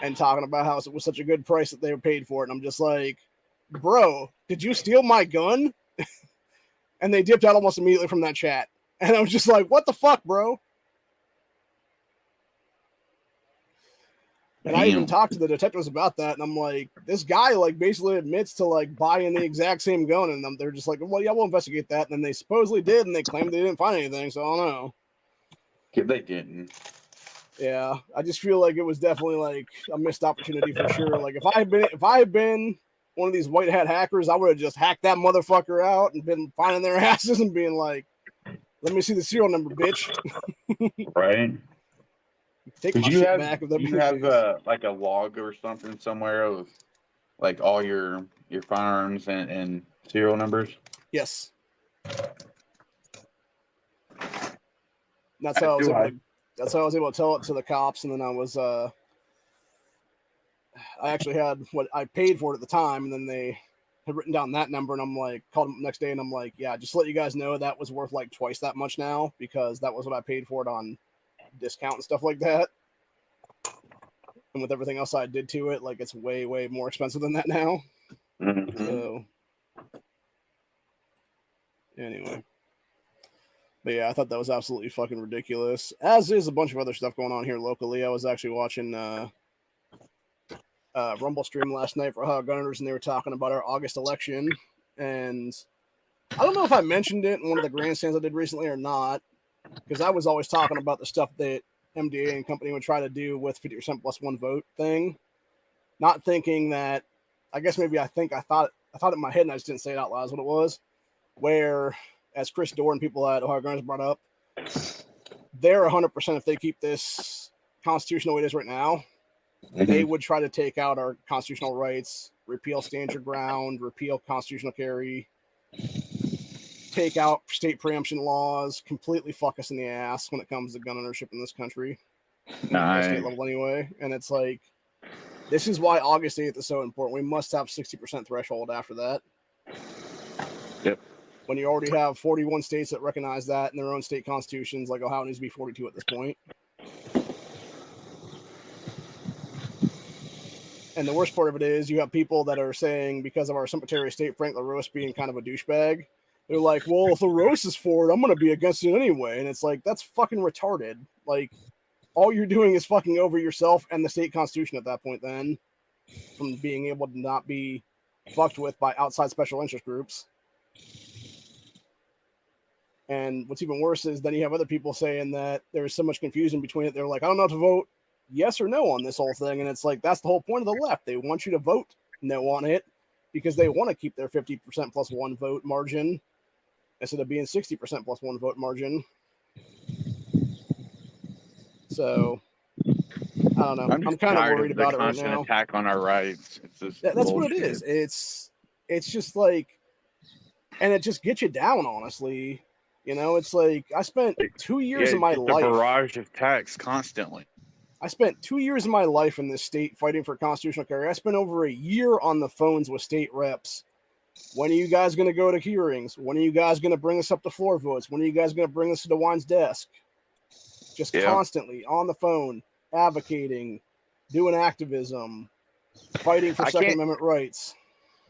and talking about how it was such a good price that they were paid for it. And I'm just like, bro, did you steal my gun? And they dipped out almost immediately from that chat. And I was just like, what the fuck, bro? And I even talked to the detectives about that, and I'm like, this guy like basically admits to like buying the exact same gun, and they're just like, well, yeah, we'll investigate that. And then they supposedly did, and they claimed they didn't find anything, so I don't know. They didn't. Yeah, I just feel like it was definitely like a missed opportunity for sure. Like if I had been one of these white hat hackers, I would have just hacked that motherfucker out and been finding their asses and being like, let me see the serial number, bitch. Right. Take my shit back. Do you have like a log or something somewhere of like all your firearms and serial numbers? Yes. That's how I was able to tell it to the cops, and then I actually had what I paid for it at the time, and then they had written down that number, and I'm like, called them the next day, and I'm like, yeah, just to let you guys know that was worth like twice that much now, because that was what I paid for it on discount and stuff like that. And with everything else I did to it, like it's way, way more expensive than that now. Mm-hmm. So anyway. But yeah, I thought that was absolutely fucking ridiculous. As is a bunch of other stuff going on here locally. I was actually watching Rumble stream last night for Ohio Gunners, and they were talking about our August election. And I don't know if I mentioned it in one of the grandstands I did recently or not, because I was always talking about the stuff that MDA and company would try to do with 50% plus one vote thing. Not thinking that, I guess maybe I thought it in my head and I just didn't say it out loud is what it was, where, as Chris Dorr and people at Ohio Gunners brought up, they're 100% if they keep this constitution the way it is right now, they would try to take out our constitutional rights, repeal stand your ground, repeal constitutional carry, take out state preemption laws, completely fuck us in the ass when it comes to gun ownership in this country. At state level anyway. And it's like, this is why August 8th is so important. We must have 60% threshold after that. Yep. When you already have 41 states that recognize that in their own state constitutions, like Ohio needs to be 42 at this point. And the worst part of it is you have people that are saying, because of our Secretary of State, Frank LaRose, being kind of a douchebag, they're like, well, if LaRose is for it, I'm going to be against it anyway. And it's like, that's fucking retarded. Like, all you're doing is fucking over yourself and the state constitution at that point then, from being able to not be fucked with by outside special interest groups. And what's even worse is then you have other people saying that there's so much confusion between it. They're like, I don't know how to vote yes or no on this whole thing. And it's like, that's the whole point of the left. They want you to vote no on it because they want to keep their 50% plus one vote margin instead of being 60% plus one vote margin. So I don't know. I'm kind of worried about it right now. Attack on our rights. That's what it is. It's just like, and it just gets you down, honestly. You know, it's like I spent 2 years of my life. A barrage of attacks constantly. I spent 2 years of my life in this state fighting for constitutional carry. I spent over a year on the phones with state reps. When are you guys going to go to hearings? When are you guys going to bring us up to floor votes? When are you guys going to bring us to DeWine's desk? Just constantly on the phone, advocating, doing activism, fighting for Second Amendment rights.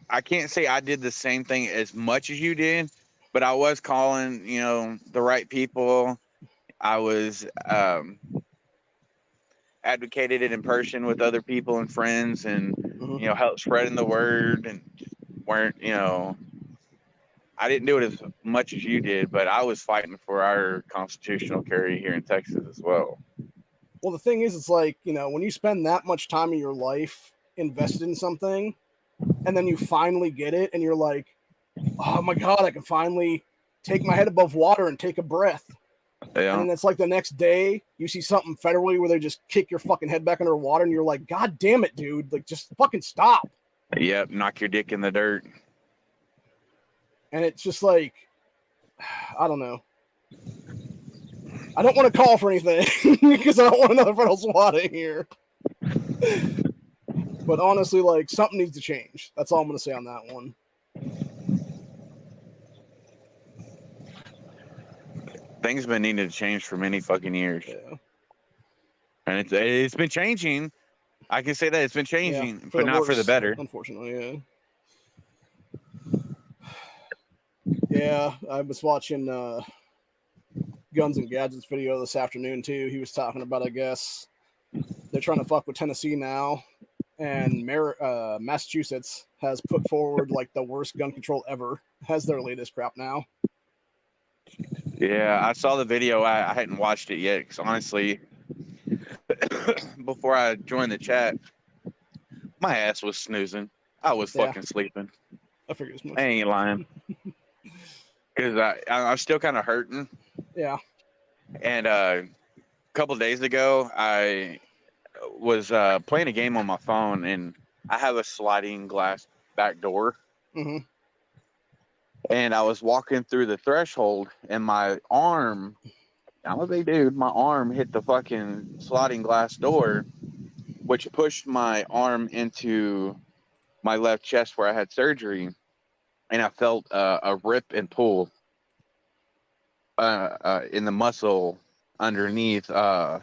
I can't say I did the same thing as much as you did, but I was calling, the right people. I was advocated it in person with other people and friends, and help spreading the word. And weren't, I didn't do it as much as you did, but I was fighting for our constitutional carry here in Texas as well. Well, the thing is, it's like, when you spend that much time of your life invested in something, and then you finally get it, and you're like, oh my God, I can finally take my head above water and take a breath. Yeah. And then it's like the next day, you see something federally where they just kick your fucking head back under water, and you're like, God damn it, dude. Like, just fucking stop. Yep, knock your dick in the dirt. And it's just like, I don't know. I don't want to call for anything because I don't want another federal SWAT in here. But honestly, like, something needs to change. That's all I'm going to say on that one. Things have been needing to change for many fucking years. Yeah. And it's been changing. I can say that it's been changing, but not worse, for the better. Unfortunately, yeah. Yeah, I was watching Guns and Gadgets video this afternoon, too. He was talking about, I guess, they're trying to fuck with Tennessee now, and Massachusetts has put forward like the worst gun control ever as their latest crap now. Yeah, I saw the video. I hadn't watched it yet because honestly, before I joined the chat, my ass was snoozing. I was fucking sleeping. I figured as much. I ain't lying. Because I'm still kind of hurting. Yeah. And a couple of days ago, I was playing a game on my phone, and I have a sliding glass back door. Mm-hmm. And I was walking through the threshold, and my arm, I'm a big dude, my arm hit the fucking sliding glass door, which pushed my arm into my left chest where I had surgery. And I felt a rip and pull in the muscle underneath the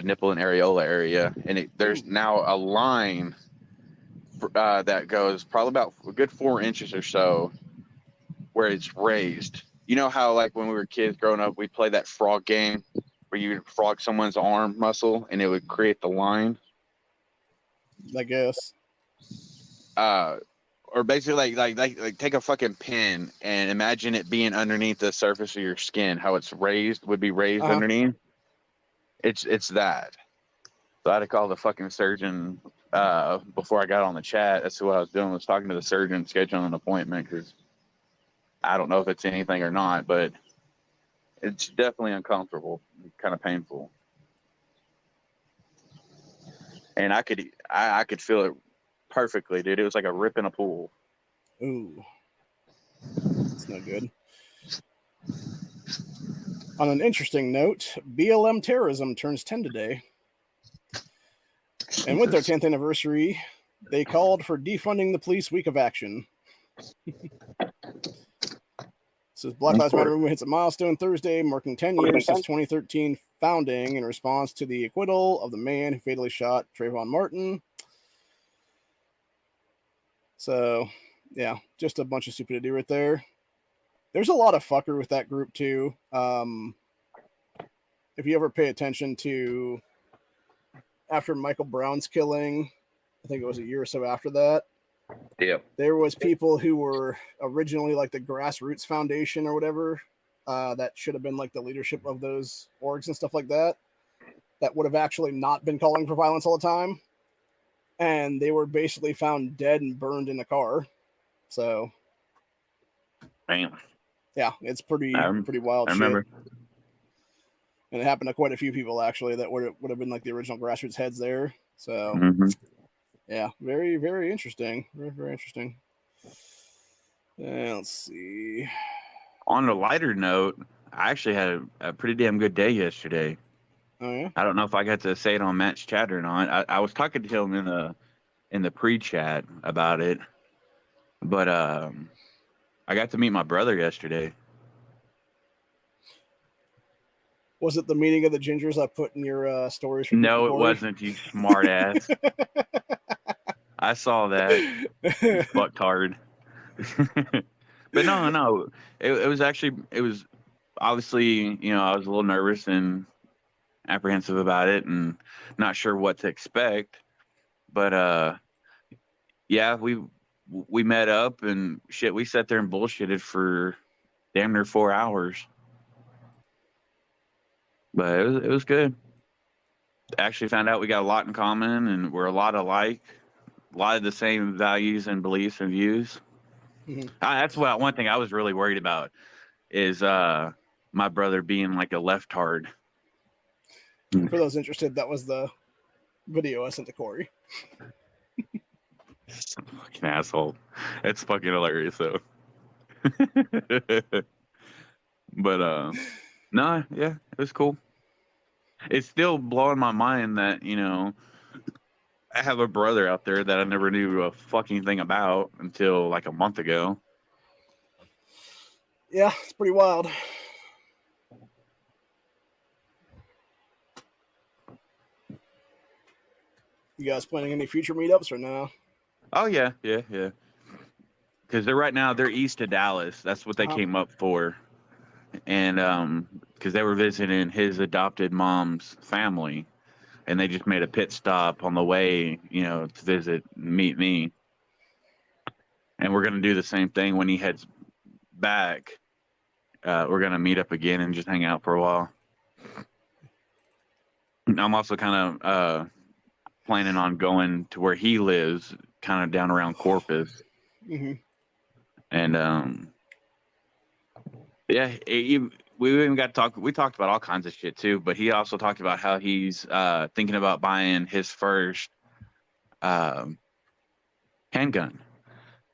nipple and areola area. And there's now a line that goes probably about a good 4 inches or so where it's raised. You know how, like, when we were kids growing up, we'd play that frog game where you would frog someone's arm muscle and it would create the line? I guess. Or basically like take a fucking pin and imagine it being underneath the surface of your skin, how it's would be raised underneath. It's that. So I had to call the fucking surgeon before I got on the chat. That's what I was doing, was talking to the surgeon, scheduling an appointment, because I don't know if it's anything or not, but it's definitely uncomfortable, kind of painful. And I could feel it perfectly, dude. It was like a rip in a pool. Ooh. That's no good. On an interesting note, BLM terrorism turns 10 today. And with their 10th anniversary, they called for defunding the police week of action. Says Black Lives Matter movement hits a milestone Thursday, marking 10 years since 2013 founding in response to the acquittal of the man who fatally shot Trayvon Martin. So, yeah, just a bunch of stupidity right there. There's a lot of fucker with that group too. If you ever pay attention to after Michael Brown's killing, I think it was a year or so after that. Yeah. There was people who were originally like the Grassroots Foundation or whatever, that should have been like the leadership of those orgs and stuff like that, that would have actually not been calling for violence all the time. And they were basically found dead and burned in a car. So, damn. Yeah, it's pretty wild. I remember. Shit. And it happened to quite a few people actually that would have been like the original Grassroots heads there. So, yeah, very, very interesting. Very, very interesting. Let's see. On a lighter note, I actually had a pretty damn good day yesterday. Oh yeah. I don't know if I got to say it on Matt's chat or not. I was talking to him in the pre-chat about it, but I got to meet my brother yesterday. Was it the meeting of the gingers I put in your stories? From no, it wasn't, you smart ass. I saw that. You fucktard. But no. It was obviously, you know, I was a little nervous and apprehensive about it and not sure what to expect. But yeah, we met up and shit, we sat there and bullshitted for damn near 4 hours. But it was good. Actually found out we got a lot in common and we're a lot alike. A lot of the same values and beliefs and views. That's one thing I was really worried about is my brother being like a leftard. For those interested, that was the video I sent to Corey. Fucking asshole. It's fucking hilarious though. But no, yeah, it was cool. It's still blowing my mind that, you know, I have a brother out there that I never knew a fucking thing about until like a month ago. Yeah, it's pretty wild. You guys planning any future meetups or no? Oh yeah. Because they're east of Dallas. That's what they came up for. And because they were visiting his adopted mom's family, and they just made a pit stop on the way, to meet me. And we're gonna do the same thing when he heads back. We're gonna meet up again and just hang out for a while. I'm also kind of planning on going to where he lives, kind of down around Corpus. Mm-hmm. And we even got to talk. We talked about all kinds of shit too, but he also talked about how he's thinking about buying his first handgun,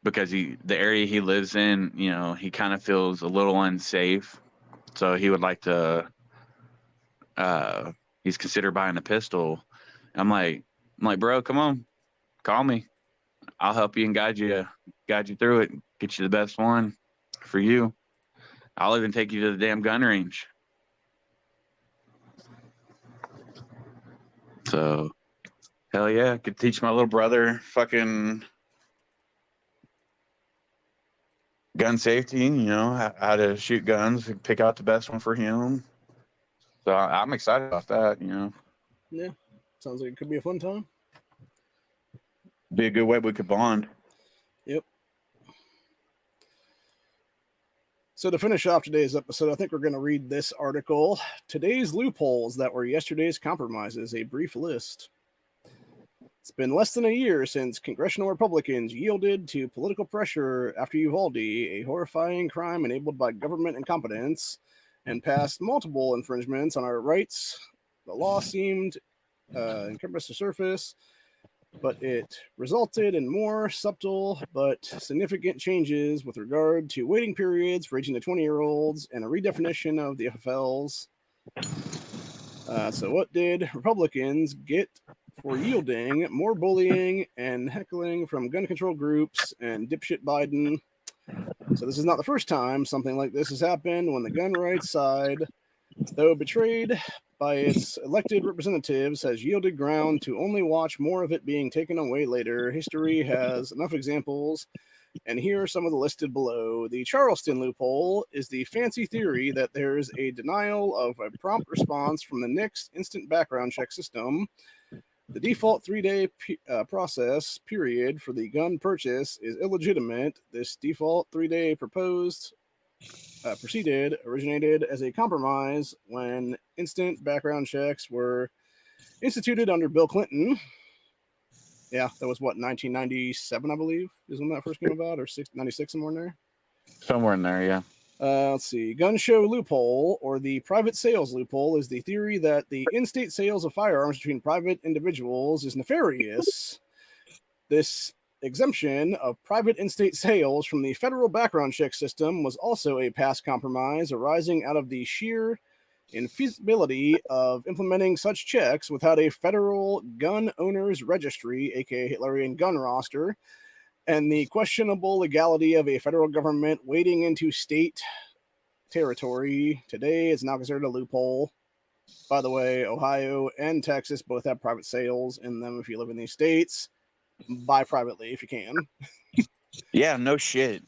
because the area he lives in, he kind of feels a little unsafe, so he would like to. He's considered buying a pistol. I'm like, bro, come on, call me. I'll help you and guide you through it. Get you the best one for you. I'll even take you to the damn gun range. So, hell yeah, could teach my little brother fucking gun safety, how to shoot guns, pick out the best one for him. So I'm excited about that, Yeah, sounds like it could be a fun time. Be a good way we could bond. Yep. So to finish off today's episode, I think we're going to read this article. Today's loopholes that were yesterday's compromises, a brief list. It's been less than a year since congressional Republicans yielded to political pressure after Uvalde, a horrifying crime enabled by government incompetence, and passed multiple infringements on our rights. The law seemed encompassed the surface, but it resulted in more subtle but significant changes with regard to waiting periods for 18 to 20-year-olds and a redefinition of the FFLs. So what did Republicans get for yielding? More bullying and heckling from gun control groups and dipshit Biden. So this is not the first time something like this has happened when the gun rights side, though betrayed by its elected representatives, has yielded ground to only watch more of it being taken away later. History has enough examples, and here are some of the listed below. The Charleston loophole is the fancy theory that there's a denial of a prompt response from the NICS instant background check system. The default 3-day process period for the gun purchase is illegitimate. This default 3-day originated as a compromise when instant background checks were instituted under Bill Clinton. Yeah, that was 1997, I believe, is when that first came about, or 96, somewhere in there. Somewhere in there, yeah. Let's see. Gun show loophole, or the private sales loophole, is the theory that the in-state sales of firearms between private individuals is nefarious. This exemption of private in-state sales from the federal background check system was also a past compromise arising out of the sheer infeasibility of implementing such checks without a federal gun owners registry, aka Hitlerian gun roster, and the questionable legality of a federal government wading into state territory. Today is now considered a loophole. By the way, Ohio and Texas both have private sales in them. If you live in these states, buy privately if you can. Yeah, no shit.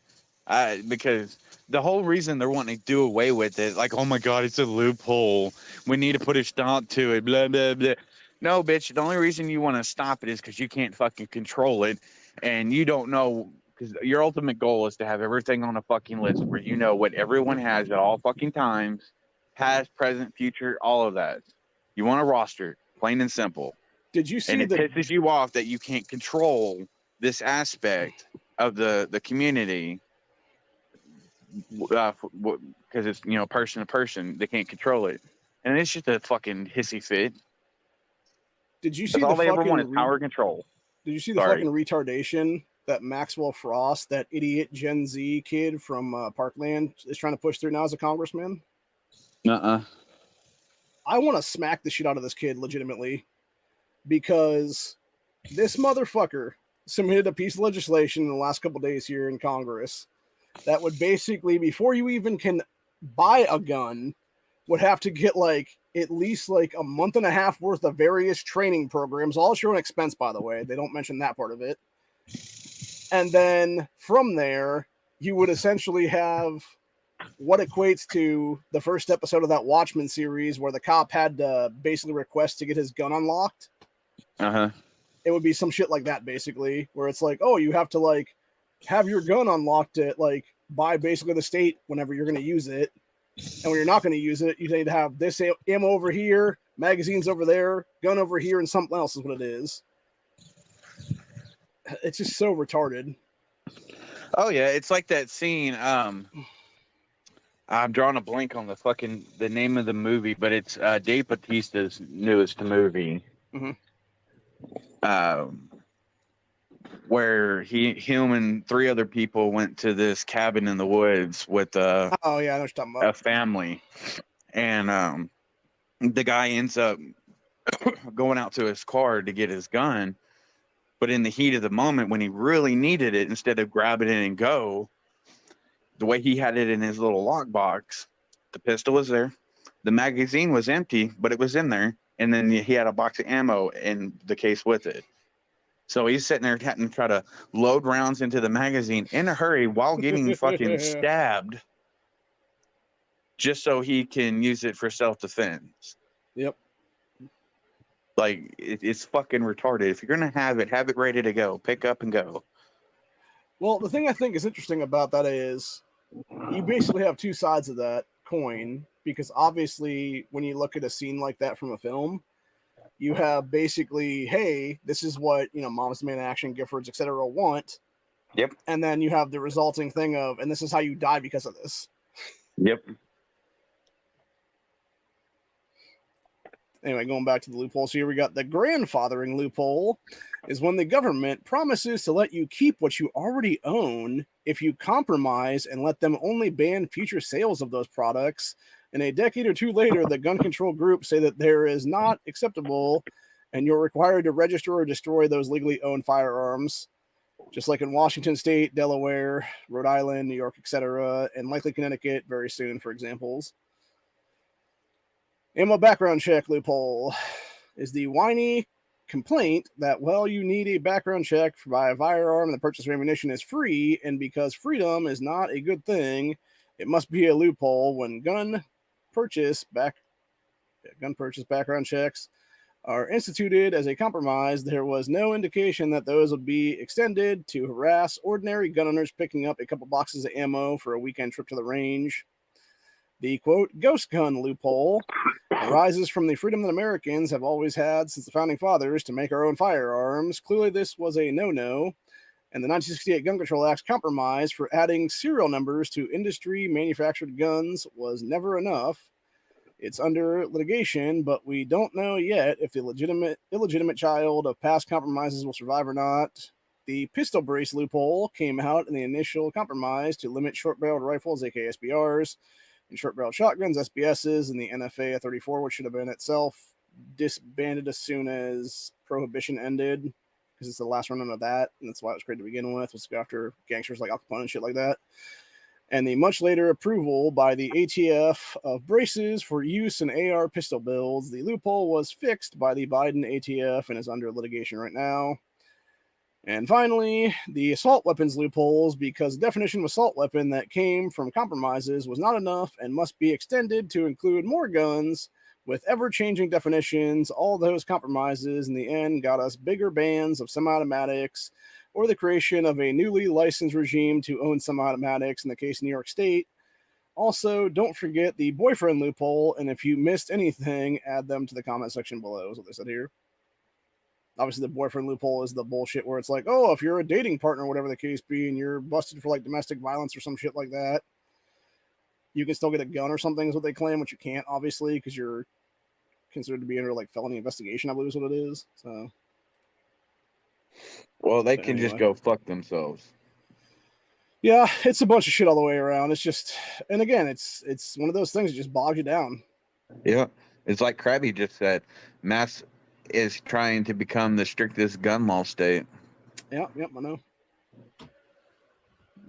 Because the whole reason they're wanting to do away with it, like, oh my God, it's a loophole. We need to put a stop to it, blah, blah, blah. No, bitch, the only reason you want to stop it is because you can't fucking control it. And you don't know, because your ultimate goal is to have everything on a fucking list where you know what everyone has at all fucking times, past, present, future, all of that. You want a roster, plain and simple. Did you see and it pisses you off that you can't control this aspect of the community because it's, person to person. They can't control it. And it's just a fucking hissy fit. Did you see all they ever want is power control. Did you see the fucking retardation that Maxwell Frost, that idiot Gen Z kid from Parkland, is trying to push through now as a congressman? I want to smack the shit out of this kid legitimately, because this motherfucker submitted a piece of legislation in the last couple days here in Congress that would basically, before you even can buy a gun, would have to get at least a month and a half worth of various training programs, all at your own expense, by the way. They don't mention that part of it. And then from there, you would essentially have what equates to the first episode of that Watchmen series where the cop had to basically request to get his gun unlocked. It would be some shit like that, basically, where it's like, oh, you have to like have your gun unlocked at like by basically the state whenever you're going to use it, and when you're not going to use it, you need to have this ammo over here, magazines over there, gun over here, and something else is what it is. It's just so retarded. Oh yeah, it's like that scene. I'm drawing a blank on the name of the movie, but it's Dave Bautista's newest movie. Where him and 3 other people went to this cabin in the woods with I know what you're talking about. a family, and the guy ends up going out to his car to get his gun, but in the heat of the moment when he really needed it, instead of grabbing it and go, the way he had it in his little lockbox, the pistol was there, the magazine was empty, but it was in there, and then he had a box of ammo in the case with it. So he's sitting there having to try to load rounds into the magazine in a hurry while getting fucking stabbed, just so he can use it for self-defense. Yep. Like, it's fucking retarded. If you're going to have it ready to go. Pick up and go. Well, the thing I think is interesting about that is you basically have 2 sides of that coin, because obviously when you look at a scene like that from a film, you have basically, hey, this is what, Mama's Man Action, Giffords, etc. want. Yep. And then you have the resulting thing of, and this is how you die because of this. Yep. Anyway, going back to the loopholes here, we got the grandfathering loophole is when the government promises to let you keep what you already own if you compromise and let them only ban future sales of those products. And a decade or 2 later, the gun control groups say that there is not acceptable and you're required to register or destroy those legally owned firearms, just like in Washington State, Delaware, Rhode Island, New York, etc., and likely Connecticut very soon, for examples. Ammo background check loophole is the whiny complaint that, well, you need a background check to buy a firearm and the purchase of ammunition is free, and because freedom is not a good thing, it must be a loophole when gun purchase background checks are instituted as a compromise. There was no indication that those would be extended to harass ordinary gun owners picking up a couple boxes of ammo for a weekend trip to the range. The, quote, ghost gun loophole arises from the freedom that Americans have always had since the founding fathers to make our own firearms. Clearly, this was a no-no, and the 1968 Gun Control Act's compromise for adding serial numbers to industry-manufactured guns was never enough. It's under litigation, but we don't know yet if the illegitimate child of past compromises will survive or not. The pistol brace loophole came out in the initial compromise to limit short-barreled rifles, aka SBRs, and short-barreled shotguns, SBSs, and the NFA 34, which should have been itself disbanded as soon as Prohibition ended, because it's the last remnant of that, and that's why it was created to begin with, was to go after gangsters like Al Capone and shit like that. And the much later approval by the ATF of braces for use in AR pistol builds. The loophole was fixed by the Biden ATF and is under litigation right now. And finally, the assault weapons loopholes, because the definition of assault weapon that came from compromises was not enough and must be extended to include more guns with ever-changing definitions. All those compromises in the end got us bigger bans of semi-automatics or the creation of a newly licensed regime to own semi-automatics in the case of New York State. Also, don't forget the boyfriend loophole, and if you missed anything, add them to the comment section below, is what they said here. Obviously, the boyfriend loophole is the bullshit where it's like, oh, if you're a dating partner, whatever the case be, and you're busted for like domestic violence or some shit like that, you can still get a gun or something is what they claim, which you can't, obviously, because you're considered to be under like felony investigation, I believe is what it is. So, well, they can just go fuck themselves. Yeah, it's a bunch of shit all the way around. It's just, and again, it's one of those things that just bogs you down. Yeah, it's like Krabby just said, Mass is trying to become the strictest gun law state. Yep, I know.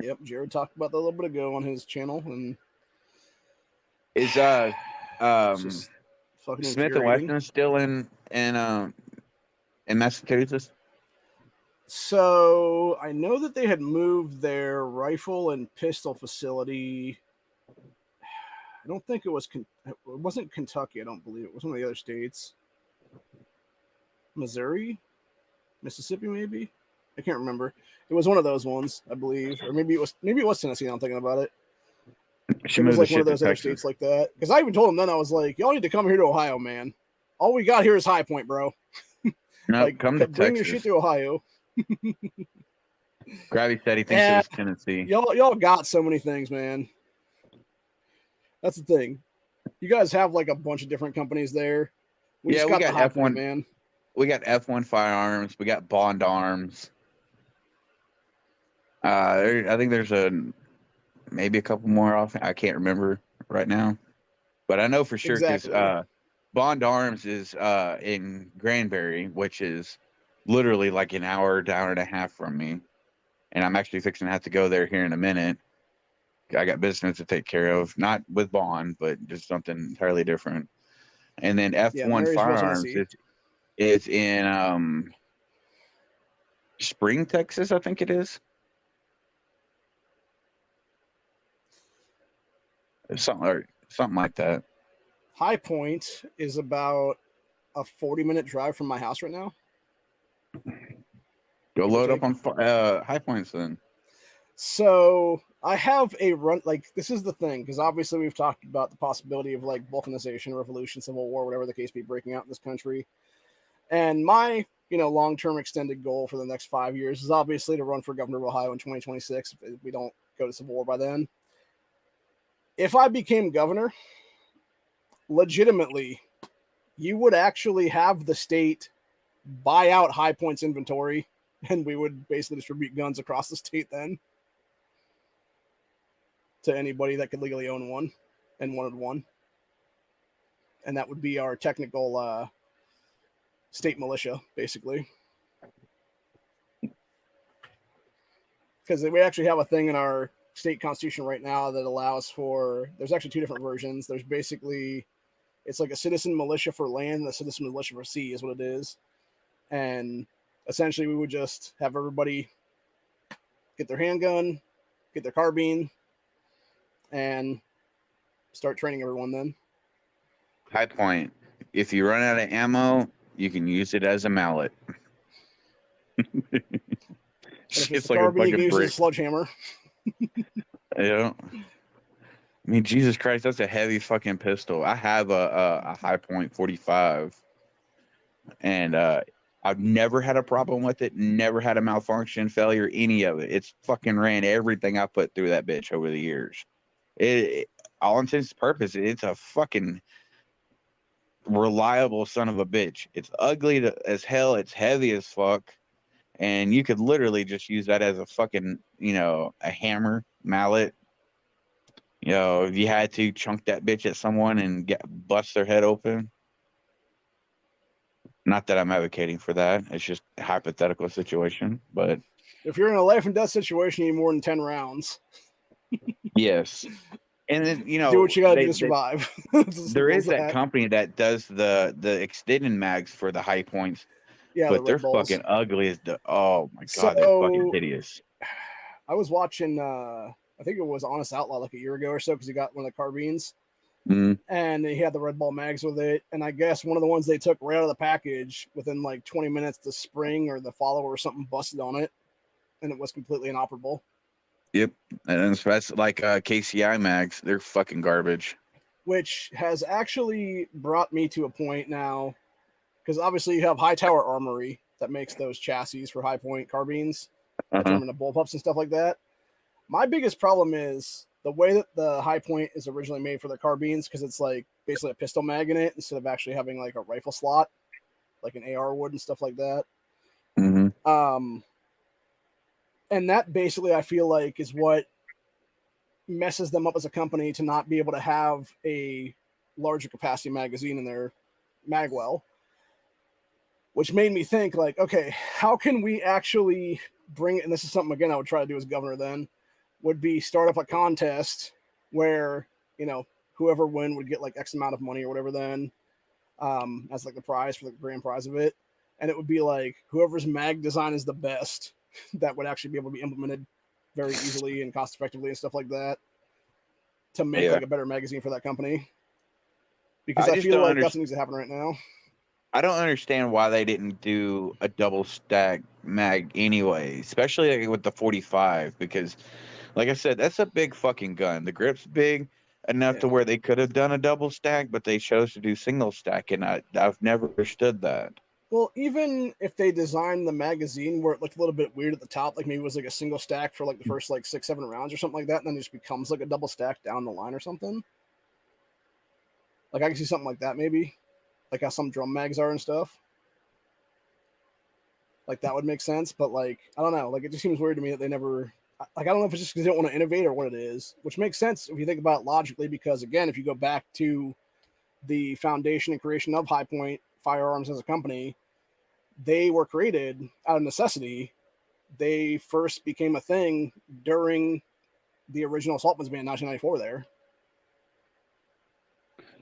Yep, Jared talked about that a little bit ago on his channel, and is Smith and Wesson still in Massachusetts? So I know that they had moved their rifle and pistol facility I don't think it was. It wasn't Kentucky. I don't believe it was one of the other states. Missouri, Mississippi, maybe. I can't remember. It was one of those ones, I believe, or maybe it was Tennessee. I'm thinking about it. It was like one of those other states like that. Because I even told him then, I was like, y'all need to come here to Ohio, man. All we got here is High Point, bro. No, like, come to bring Texas. your shit to Ohio. Gravity said he thinks it was Tennessee. Y'all got so many things, man. That's the thing. You guys have like a bunch of different companies there. We got F1, Point, man. We got F1 Firearms. We got Bond Arms. I think there's maybe a couple more off. I can't remember right now, but I know for sure because Bond Arms is in Granbury, which is literally like an hour and a half from me, and I'm actually fixing to have to go there here in a minute. I got business to take care of, not with Bond, but just something entirely different. And then F1 Firearms is in Spring, Texas, I think it is. Something like that. High Point is about a 40-minute drive from my house right now. Go load up on High Points then. So I have a run. Like, this is the thing, because obviously we've talked about the possibility of like balkanization, revolution, civil war, whatever the case be, breaking out in this country. And my, long-term extended goal for the next 5 years is obviously to run for governor of Ohio in 2026 if we don't go to civil war by then. If I became governor, legitimately, you would actually have the state buy out High Point's inventory, and we would basically distribute guns across the state then to anybody that could legally own one and wanted one. And that would be our technical state militia, basically. Because we actually have a thing in our state constitution right now that allows for, there's actually two different versions. There's basically, it's like a citizen militia for land and a citizen militia for sea is what it is. And essentially we would just have everybody get their handgun, get their carbine, and start training everyone then. High Point. If you run out of ammo, you can use it as a mallet. It's like carbine, a fucking use a sledgehammer. Yeah. I mean, Jesus Christ, that's a heavy fucking pistol. I have a High Point 45, and I've never had a problem with it. Never had a malfunction, failure, any of it. It's fucking ran everything I put through that bitch over the years. It all intents and purposes, it's a fucking reliable son of a bitch. It's ugly as hell. It's heavy as fuck. And you could literally just use that as a fucking, a hammer, mallet. If you had to chunk that bitch at someone and bust their head open. Not that I'm advocating for that. It's just a hypothetical situation. But if you're in a life and death situation, you need more than 10 rounds. Yes. And then, do what you gotta do to survive. There is that company that does the extended mags for the High Points. Yeah, but they're fucking ugly as oh my god, they're fucking hideous. I was watching I think it was Honest Outlaw like a year ago or so, because he got one of the carbines. And he had the red ball mags with it, and I guess one of the ones they took right out of the package, within like 20 minutes the spring or the follower or something busted on it, and it was completely inoperable. Yep. And that's like KCI mags. They're fucking garbage. Which has actually brought me to a point now, because obviously you have Hightower Armory that makes those chassis for High Point carbines that turn into bullpups and stuff like that. My biggest problem is the way that the High Point is originally made for the carbines, because it's like basically a pistol mag in it instead of actually having like a rifle slot, like an AR would and stuff like that. And that basically I feel like is what messes them up as a company to not be able to have a larger capacity magazine in their magwell, which made me think like, okay, how can we actually bring it? And this is something, again, I would try to do as governor then, would be start up a contest where, whoever win would get like X amount of money or whatever then, as like the prize for the grand prize of it. And it would be like whoever's mag design is the best that would actually be able to be implemented very easily and cost effectively and stuff like that, to make like a better magazine for that company. Because I feel like that's what needs to happen right now. I don't understand why they didn't do a double stack mag anyway, especially like with the 45, because like I said, that's a big fucking gun. The grip's big enough to where they could have done a double stack, but they chose to do single stack, and I've never understood that. Well, even if they designed the magazine where it looked a little bit weird at the top, like maybe it was like a single stack for like the first like 6-7 rounds or something like that, and then it just becomes like a double stack down the line or something. Like I can see something like that maybe, like how some drum mags are and stuff. Like that would make sense, but like I don't know, like it just seems weird to me that they never. Like I don't know if it's just because they don't want to innovate or what it is, which makes sense if you think about it logically. Because again, if you go back to the foundation and creation of High Point Firearms as a company, they were created out of necessity. They first became a thing during the original assault weapons ban in 1994 there.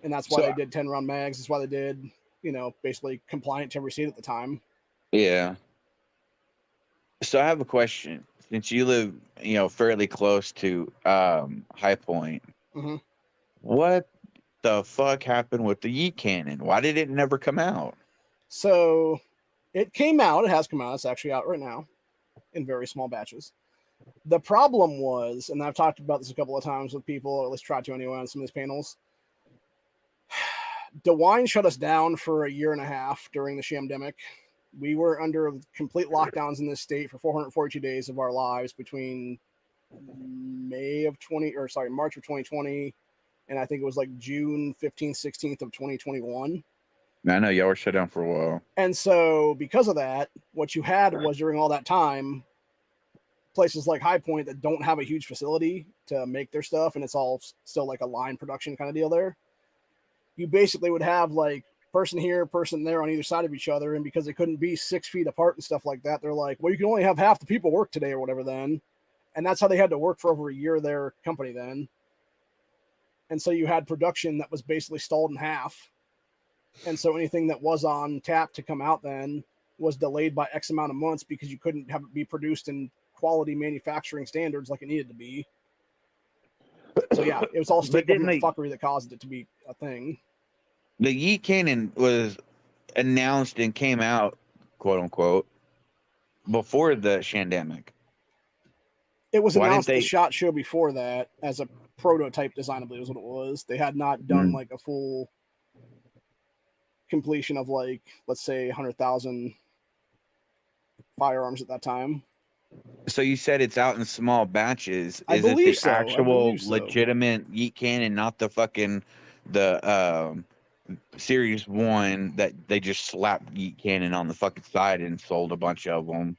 And that's why they did 10-round mags. That's why they did, basically compliant to every state at the time. Yeah. So I have a question. Since you live, fairly close to High Point, what the fuck happened with the yeet cannon? Why did it never come out? So it came out. It has come out. It's actually out right now in very small batches. The problem was, and I've talked about this a couple of times with people, or at least tried to anyway on some of these panels, DeWine shut us down for a year and a half during the shamdemic. We were under complete lockdowns in this state for 442 days of our lives between March of 2020, and I think it was like June 15th, 16th of 2021. I know y'all were shut down for a while. And so because of that, what you had was during all that time, places like High Point that don't have a huge facility to make their stuff, and it's all still like a line production kind of deal there. You basically would have like person here, person there on either side of each other. And because they couldn't be 6 feet apart and stuff like that, they're like, well, you can only have half the people work today or whatever then. And that's how they had to work for over a year, their company then. And so you had production that was basically stalled in half. And so anything that was on tap to come out then was delayed by X amount of months because you couldn't have it be produced in quality manufacturing standards like it needed to be. So yeah, it was all state government fuckery that caused it to be a thing. The yeet cannon was announced and came out, quote unquote, before the shandemic. It was announced at the SHOT Show before that as a prototype design, I believe is what it was. They had not done like a full completion of like, let's say 100,000 firearms at that time. So you said it's out in small batches. Is it the actual legitimate yeet cannon, not the fucking Series 1 that they just slapped yeet cannon on the fucking side and sold a bunch of them?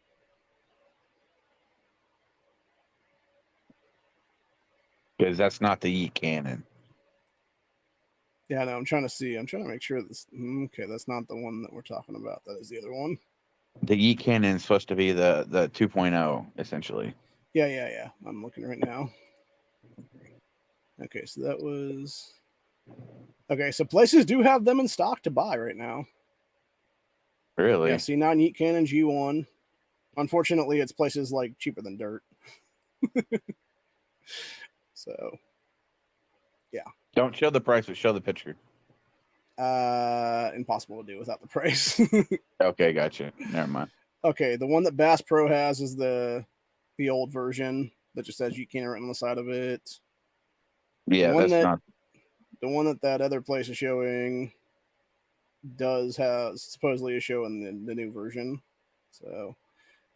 Because that's not the yeet cannon. Yeah, no, I'm trying to see. I'm trying to make sure this. Okay, that's not the one that we're talking about. That is the other one. The yeet cannon is supposed to be the 2.0, essentially. Yeah. I'm looking right now. Okay, so that was... Okay, so places do have them in stock to buy right now. Really? Yeah, C9 yeet cannon G1. Unfortunately, it's places like cheaper than dirt. So, yeah. Don't show the price, but show the picture. Impossible to do without the price. Okay, gotcha. Never mind. Okay, the one that Bass Pro has is the old version that just says you can't write on the side of it. Yeah, that's not the one that other place is showing. Does have supposedly a show in the new version. So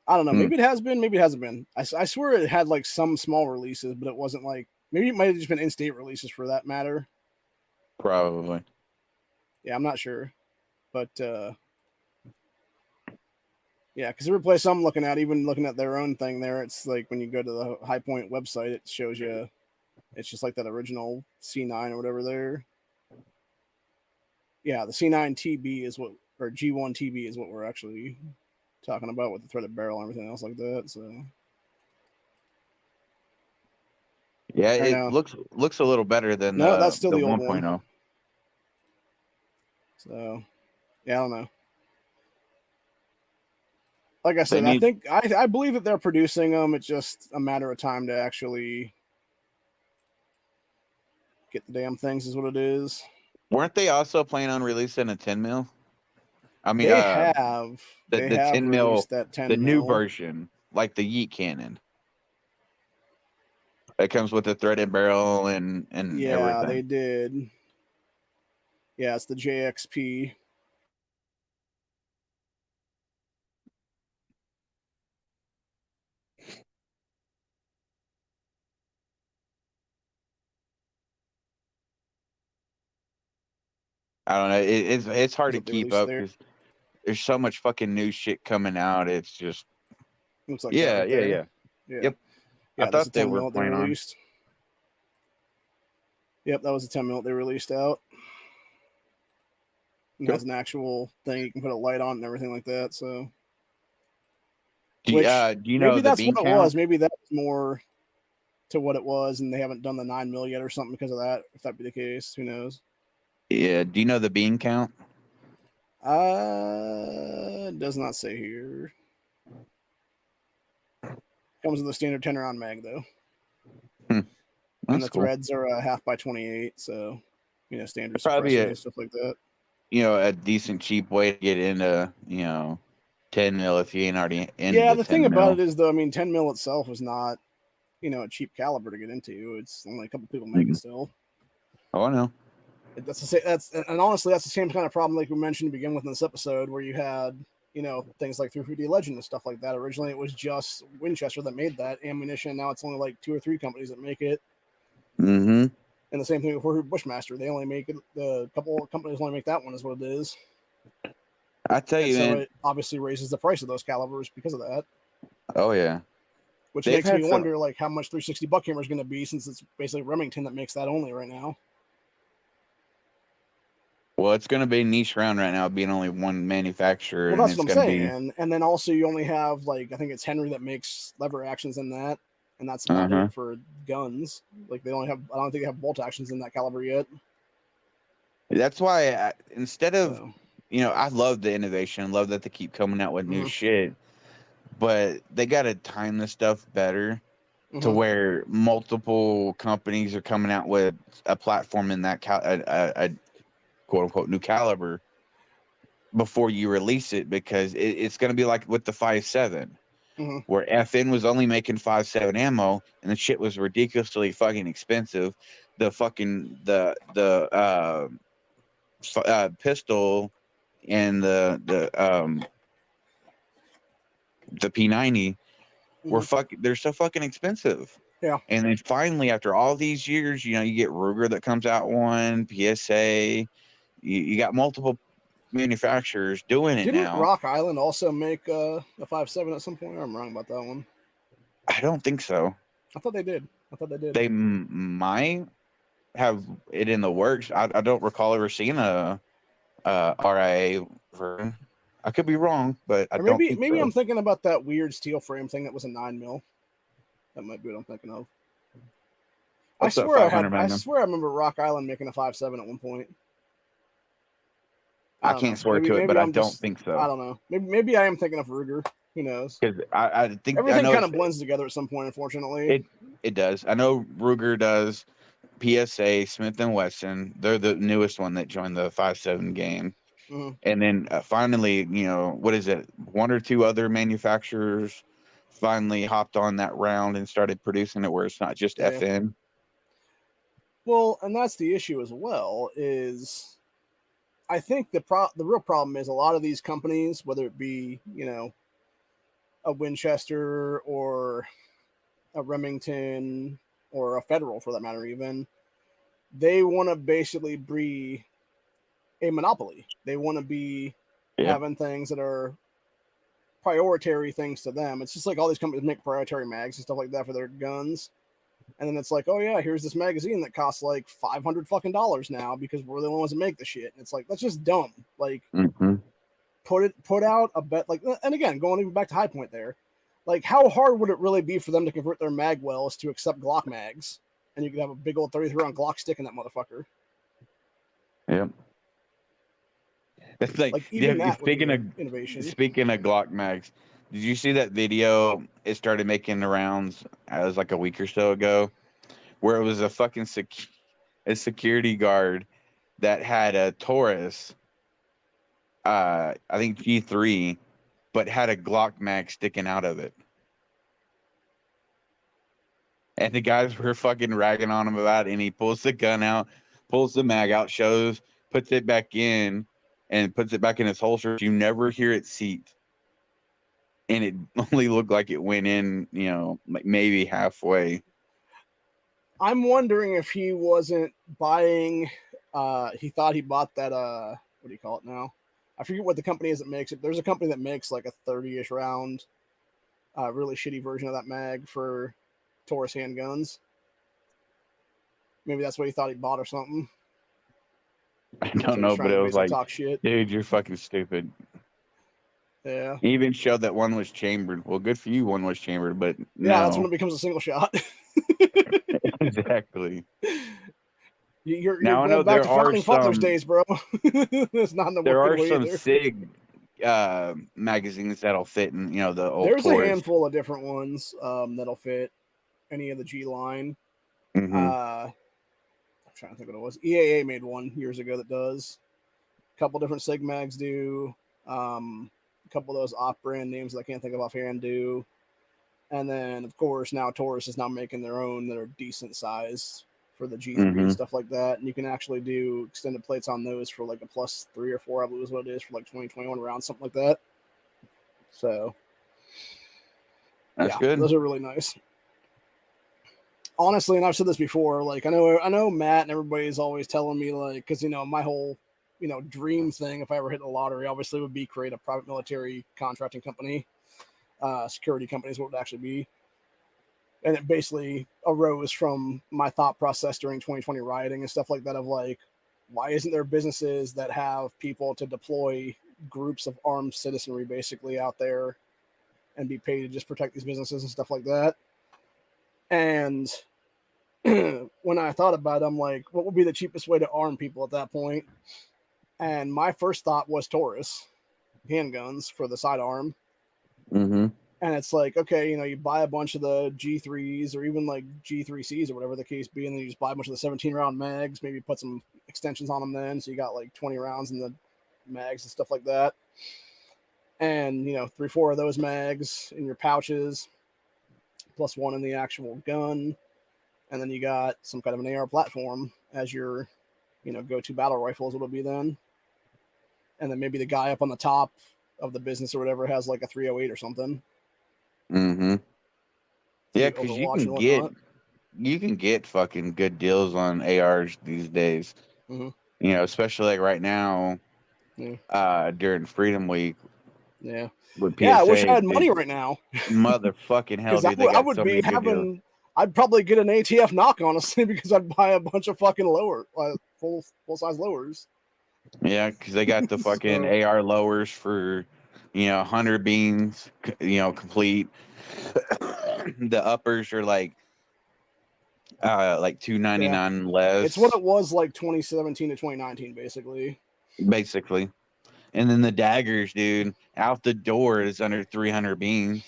I don't know. Maybe it has been. Maybe it hasn't been. I swear it had like some small releases, but it wasn't like. Maybe it might have just been in-state releases for that matter. Probably. Yeah, I'm not sure, but yeah, because every place I'm looking at, even looking at their own thing there, it's like when you go to the High Point website, it shows you. It's just like that original C9 or whatever there. Yeah, the C9 TB is what, or G1 TB is what we're actually talking about with the threaded barrel and everything else like that. So. Yeah, it looks a little better than that's still the old 1.0. One. So, yeah, I don't know. Like I said, I believe that they're producing them. It's just a matter of time to actually get the damn things is what it is. Weren't they also planning on releasing a 10 mil? I mean, they have the 10 mil, released that 10 the mil. new version, like the Yeet cannon. It comes with a threaded barrel and yeah, everything. they did. Yeah, it's the JXP. I don't know. It's hard to keep up there. because there's so much fucking new shit coming out. It's just looks like yeah. Yep. Yeah, I thought they were playing on. Released. Yep, that was a 10 mil they released out. It has an actual thing you can put a light on and everything like that. So, do you know maybe that's what count? it was. Maybe that's more to what it was, and they haven't done the 9 mil yet or something because of that. If that be the case, who knows? Yeah. Do you know the bean count? It does not say here. Comes with a standard 10 round mag though. And the threads are 1/2 by 28, so standard suppressors and stuff like that. A decent cheap way to get into 10 mil if you ain't already in. Yeah, the thing about it is though, I mean, 10 mil itself is not a cheap caliber to get into. It's only a couple people make it still. Oh, I know. And honestly, that's the same kind of problem like we mentioned to begin with in this episode, where you had things like 350 Legend and stuff like that. Originally, it was just Winchester that made that ammunition. Now it's only like 2 or 3 companies that make it. Mm-hmm. And the same thing with Bushmaster. They only make it. The couple of companies only make that one, is what it is. I tell you, man. So it obviously raises the price of those calibers because of that. Oh yeah. Which makes me wonder, like, how much 360 Buckhammer is going to be, since it's basically Remington that makes that only right now. Well, it's going to be a niche round right now, being only one manufacturer. Well, that's what I'm saying. And then also you only have, like, I think it's Henry that makes lever actions in that, and that's about it for guns. Like, I don't think they have bolt actions in that caliber yet. That's why instead of, I love the innovation, love that they keep coming out with new shit, but they got to time this stuff better to where multiple companies are coming out with a platform in that a quote unquote new caliber before you release it, because it's going to be like with the 5.7, where FN was only making 5.7 ammo and the shit was ridiculously fucking expensive. The fucking the pistol and the P90 were they're so fucking expensive. Yeah. And then finally, after all these years, you get Ruger that comes out one, PSA. You got multiple manufacturers doing it now. Didn't Rock Island also make a 5.7 at some point? Or I'm wrong about that one. I don't think so. I thought they did. They might have it in the works. I don't recall ever seeing a RIA version. I could be wrong, but maybe so. I'm thinking about that weird steel frame thing that was a 9 mil. That might be what I'm thinking of. I swear I remember Rock Island making a 5.7 at one point. I can't swear to it, but I don't think so. I don't know. Maybe I am thinking of Ruger. Who knows? Because I think everything kind of blends together at some point. Unfortunately, it does. I know Ruger does. PSA, Smith and Wesson. They're the newest one that joined the 5.7 game. And then finally, what is it? 1 or 2 other manufacturers finally hopped on that round and started producing it, where it's not just FN. Well, and that's the issue as well. Is I think the real problem is a lot of these companies, whether it be a Winchester or a Remington or a Federal for that matter, even they want to basically be a monopoly. They want to be having things that are priority things to them. It's just like all these companies make proprietary mags and stuff like that for their guns. And then it's like, oh yeah, here's this magazine that costs like $500 fucking now because we're the only ones that make the shit. And it's like, that's just dumb. Like, put out a bet. Like, and again, going even back to High Point there, like, how hard would it really be for them to convert their mag wells to accept Glock mags, and you could have a big old 33 round Glock stick in that motherfucker? Yep. It's like speaking of Glock mags, did you see that video? It started making the rounds. It was like a week or so ago, where it was a fucking a security guard that had a Taurus, I think G3, but had a Glock mag sticking out of it. And the guys were fucking ragging on him about it, and he pulls the gun out, pulls the mag out, puts it back in, and puts it back in his holster. You never hear it seat. And it only looked like it went in, like maybe halfway. I'm wondering if he wasn't buying, he thought he bought that, what do you call it now? I forget what the company is that makes it. There's a company that makes like a 30-ish round, really shitty version of that mag for Taurus handguns. Maybe that's what he thought he bought or something. I don't know, but it was like, talk shit. Dude, you're fucking stupid. Yeah. He even showed that one was chambered. Well, good for you, one was chambered, but no. Yeah, that's when it becomes a single shot. Exactly. You're now, going back to founding fathers days, bro. It's not in the there are way some either. SIG magazines that'll fit in, the old There's Taurus. A handful of different ones that'll fit any of the G line. Mm-hmm. I'm trying to think what it was. EAA made one years ago that does. A couple different SIG mags do. A couple of those off brand names that I can't think of offhand do. And then, of course, now Taurus is now making their own that are decent size for the G3 and stuff like that. And you can actually do extended plates on those for like a +3 or 4, I believe is what it is, for like 2021 rounds, something like that. So, that's good. Those are really nice. Honestly, and I've said this before, like I know Matt and everybody's always telling me, like, because my whole dream thing, if I ever hit the lottery, obviously would be create a private military contracting company. Security companies, what would actually be. And it basically arose from my thought process during 2020 rioting and stuff like that of like, why isn't there businesses that have people to deploy groups of armed citizenry basically out there and be paid to just protect these businesses and stuff like that? And when I thought about it, I'm like, what would be the cheapest way to arm people at that point? And my first thought was Taurus handguns for the sidearm. Mm-hmm. And it's like, okay, you buy a bunch of the G3s or even like G3Cs or whatever the case be, and then you just buy a bunch of the 17-round mags, maybe put some extensions on them then, so you got like 20 rounds in the mags and stuff like that. And, 3-4 of those mags in your pouches, plus one in the actual gun. And then you got some kind of an AR platform as your, go-to battle rifle is what it'll be then. And then maybe the guy up on the top of the business or whatever has like a 308 or something. Mm-hmm. Yeah, because you can get fucking good deals on ARs these days. Mm-hmm. Especially like right now, during Freedom Week. Yeah. With PSA, I wish I had money right now. Motherfucking hell, dude! I would be having. I'd probably get an ATF knock, honestly, because I'd buy a bunch of fucking full size lowers. Yeah, because they got the fucking AR lowers for 100 beans, complete. The uppers are like $299 less. It's what it was like 2017 to 2019, basically. And then the daggers, dude, out the door is under 300 beans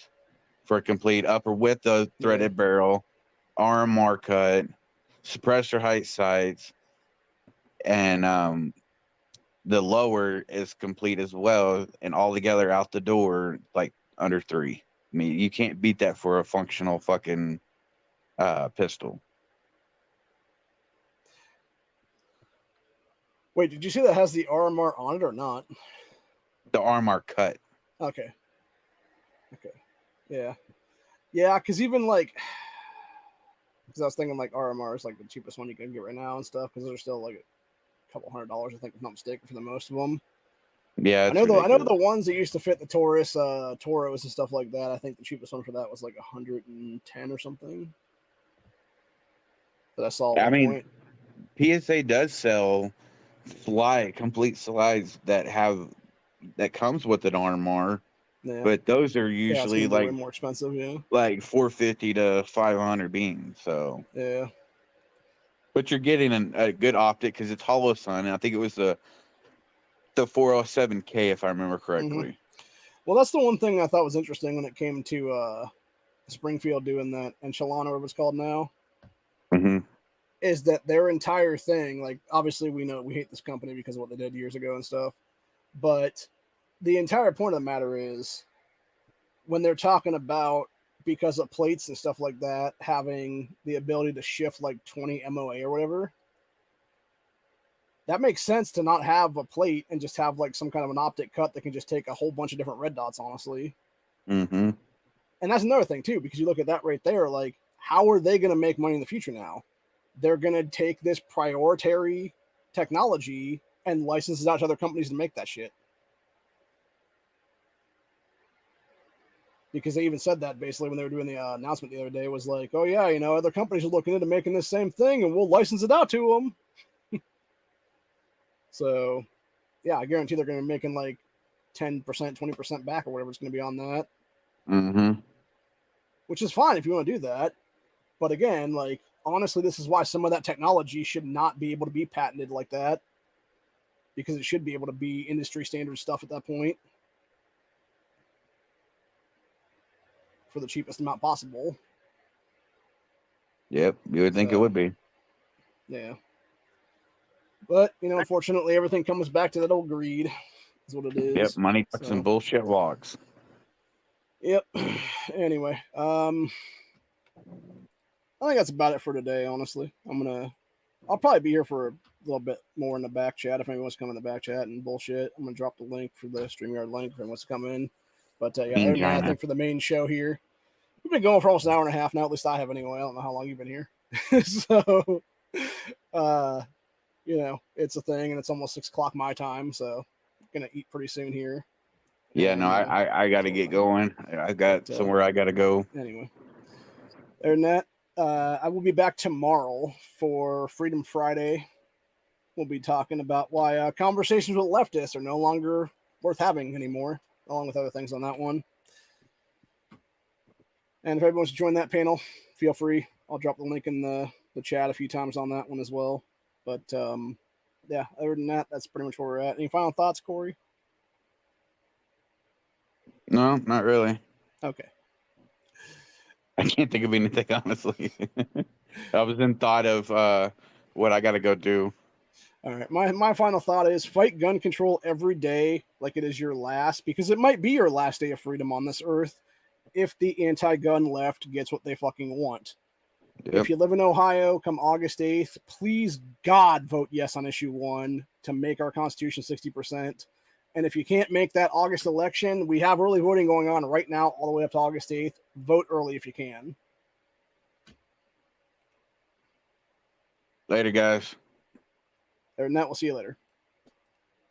for a complete upper with the threaded barrel, RMR cut, suppressor height sights, and the lower is complete as well, and all together out the door like under 3. I mean, you can't beat that for a functional fucking pistol. Wait, did you see that has the RMR on it or not? The RMR cut. Okay. Yeah, because even like, because I was thinking like RMR is like the cheapest one you can get right now and stuff, because they're still like a couple $100, I think, if not mistaken, for the most of them. Yeah, I know the ones that used to fit the Taurus, Toros and stuff like that. I think the cheapest one for that was like 110 or something. That I saw. I mean, PSA does sell complete slides that comes with an RMR, but those are usually like way more expensive. Yeah, like 450 to 500 beans. So yeah, but you're getting a good optic because it's hollow sun. And I think it was the 407K, if I remember correctly. Mm-hmm. Well, that's the one thing I thought was interesting when it came to Springfield doing that, and Shalana, whatever it's called now. Mm-hmm. is that their entire thing, like, obviously we know we hate this company because of what they did years ago and stuff, but the entire point of the matter is when they're talking about, because of plates and stuff like that, having the ability to shift like 20 MOA or whatever, that makes sense to not have a plate and just have like some kind of an optic cut that can just take a whole bunch of different red dots, honestly. Mm-hmm. And that's another thing too, because you look at that right there, like, how are they going to make money in the future now? They're going to take this proprietary technology and license it out to other companies to make that shit. Because they even said that basically when they were doing the announcement the other day, was like, oh yeah, you know, other companies are looking into making this same thing and we'll license it out to them. So yeah, I guarantee they're going to be making like 10%, 20% back or whatever it's going to be on that. Mm-hmm. Which is fine if you want to do that. But again, like, honestly, this is why some of that technology should not be able to be patented like that, because it should be able to be industry standard stuff at that point for the cheapest amount possible. Yep, you would think it would be. Yeah. But, you know, unfortunately, everything comes back to that old greed, is what it is. Yep, money talks and bullshit walks. Yep. Anyway, I think that's about it for today, honestly. I'll probably be here for a little bit more in the back chat if anyone wants to come in the back chat and bullshit. I'm going to drop the link for the StreamYard link if anyone wants to come in. But yeah, other than that, I think for the main show here, we've been going for almost an hour and a half now. At least I have anyway. I don't know how long you've been here. So, you know, it's a thing, and it's almost 6 o'clock my time, so I'm going to eat pretty soon here. Yeah, no, I got to get going. I got somewhere I got to go. Anyway, other than that, I will be back tomorrow for Freedom Friday. We'll be talking about why conversations with leftists are no longer worth having anymore, along with other things on that one. And if everyone wants to join that panel, feel free. I'll drop the link in the chat a few times on that one as well. But yeah, other than that, that's pretty much where we're at. Any final thoughts, Corey? No, not really. Okay. I can't think of anything, honestly. I was in thought of what I got to go do. All right. My final thought is fight gun control every day like it is your last, because it might be your last day of freedom on this earth if the anti-gun left gets what they fucking want. Yep. If you live in Ohio, come August 8th, please, God, vote yes on issue 1 to make our Constitution 60%. And if you can't make that August election, we have early voting going on right now all the way up to August 8th. Vote early if you can. Later, guys. Other than that, we'll see you later.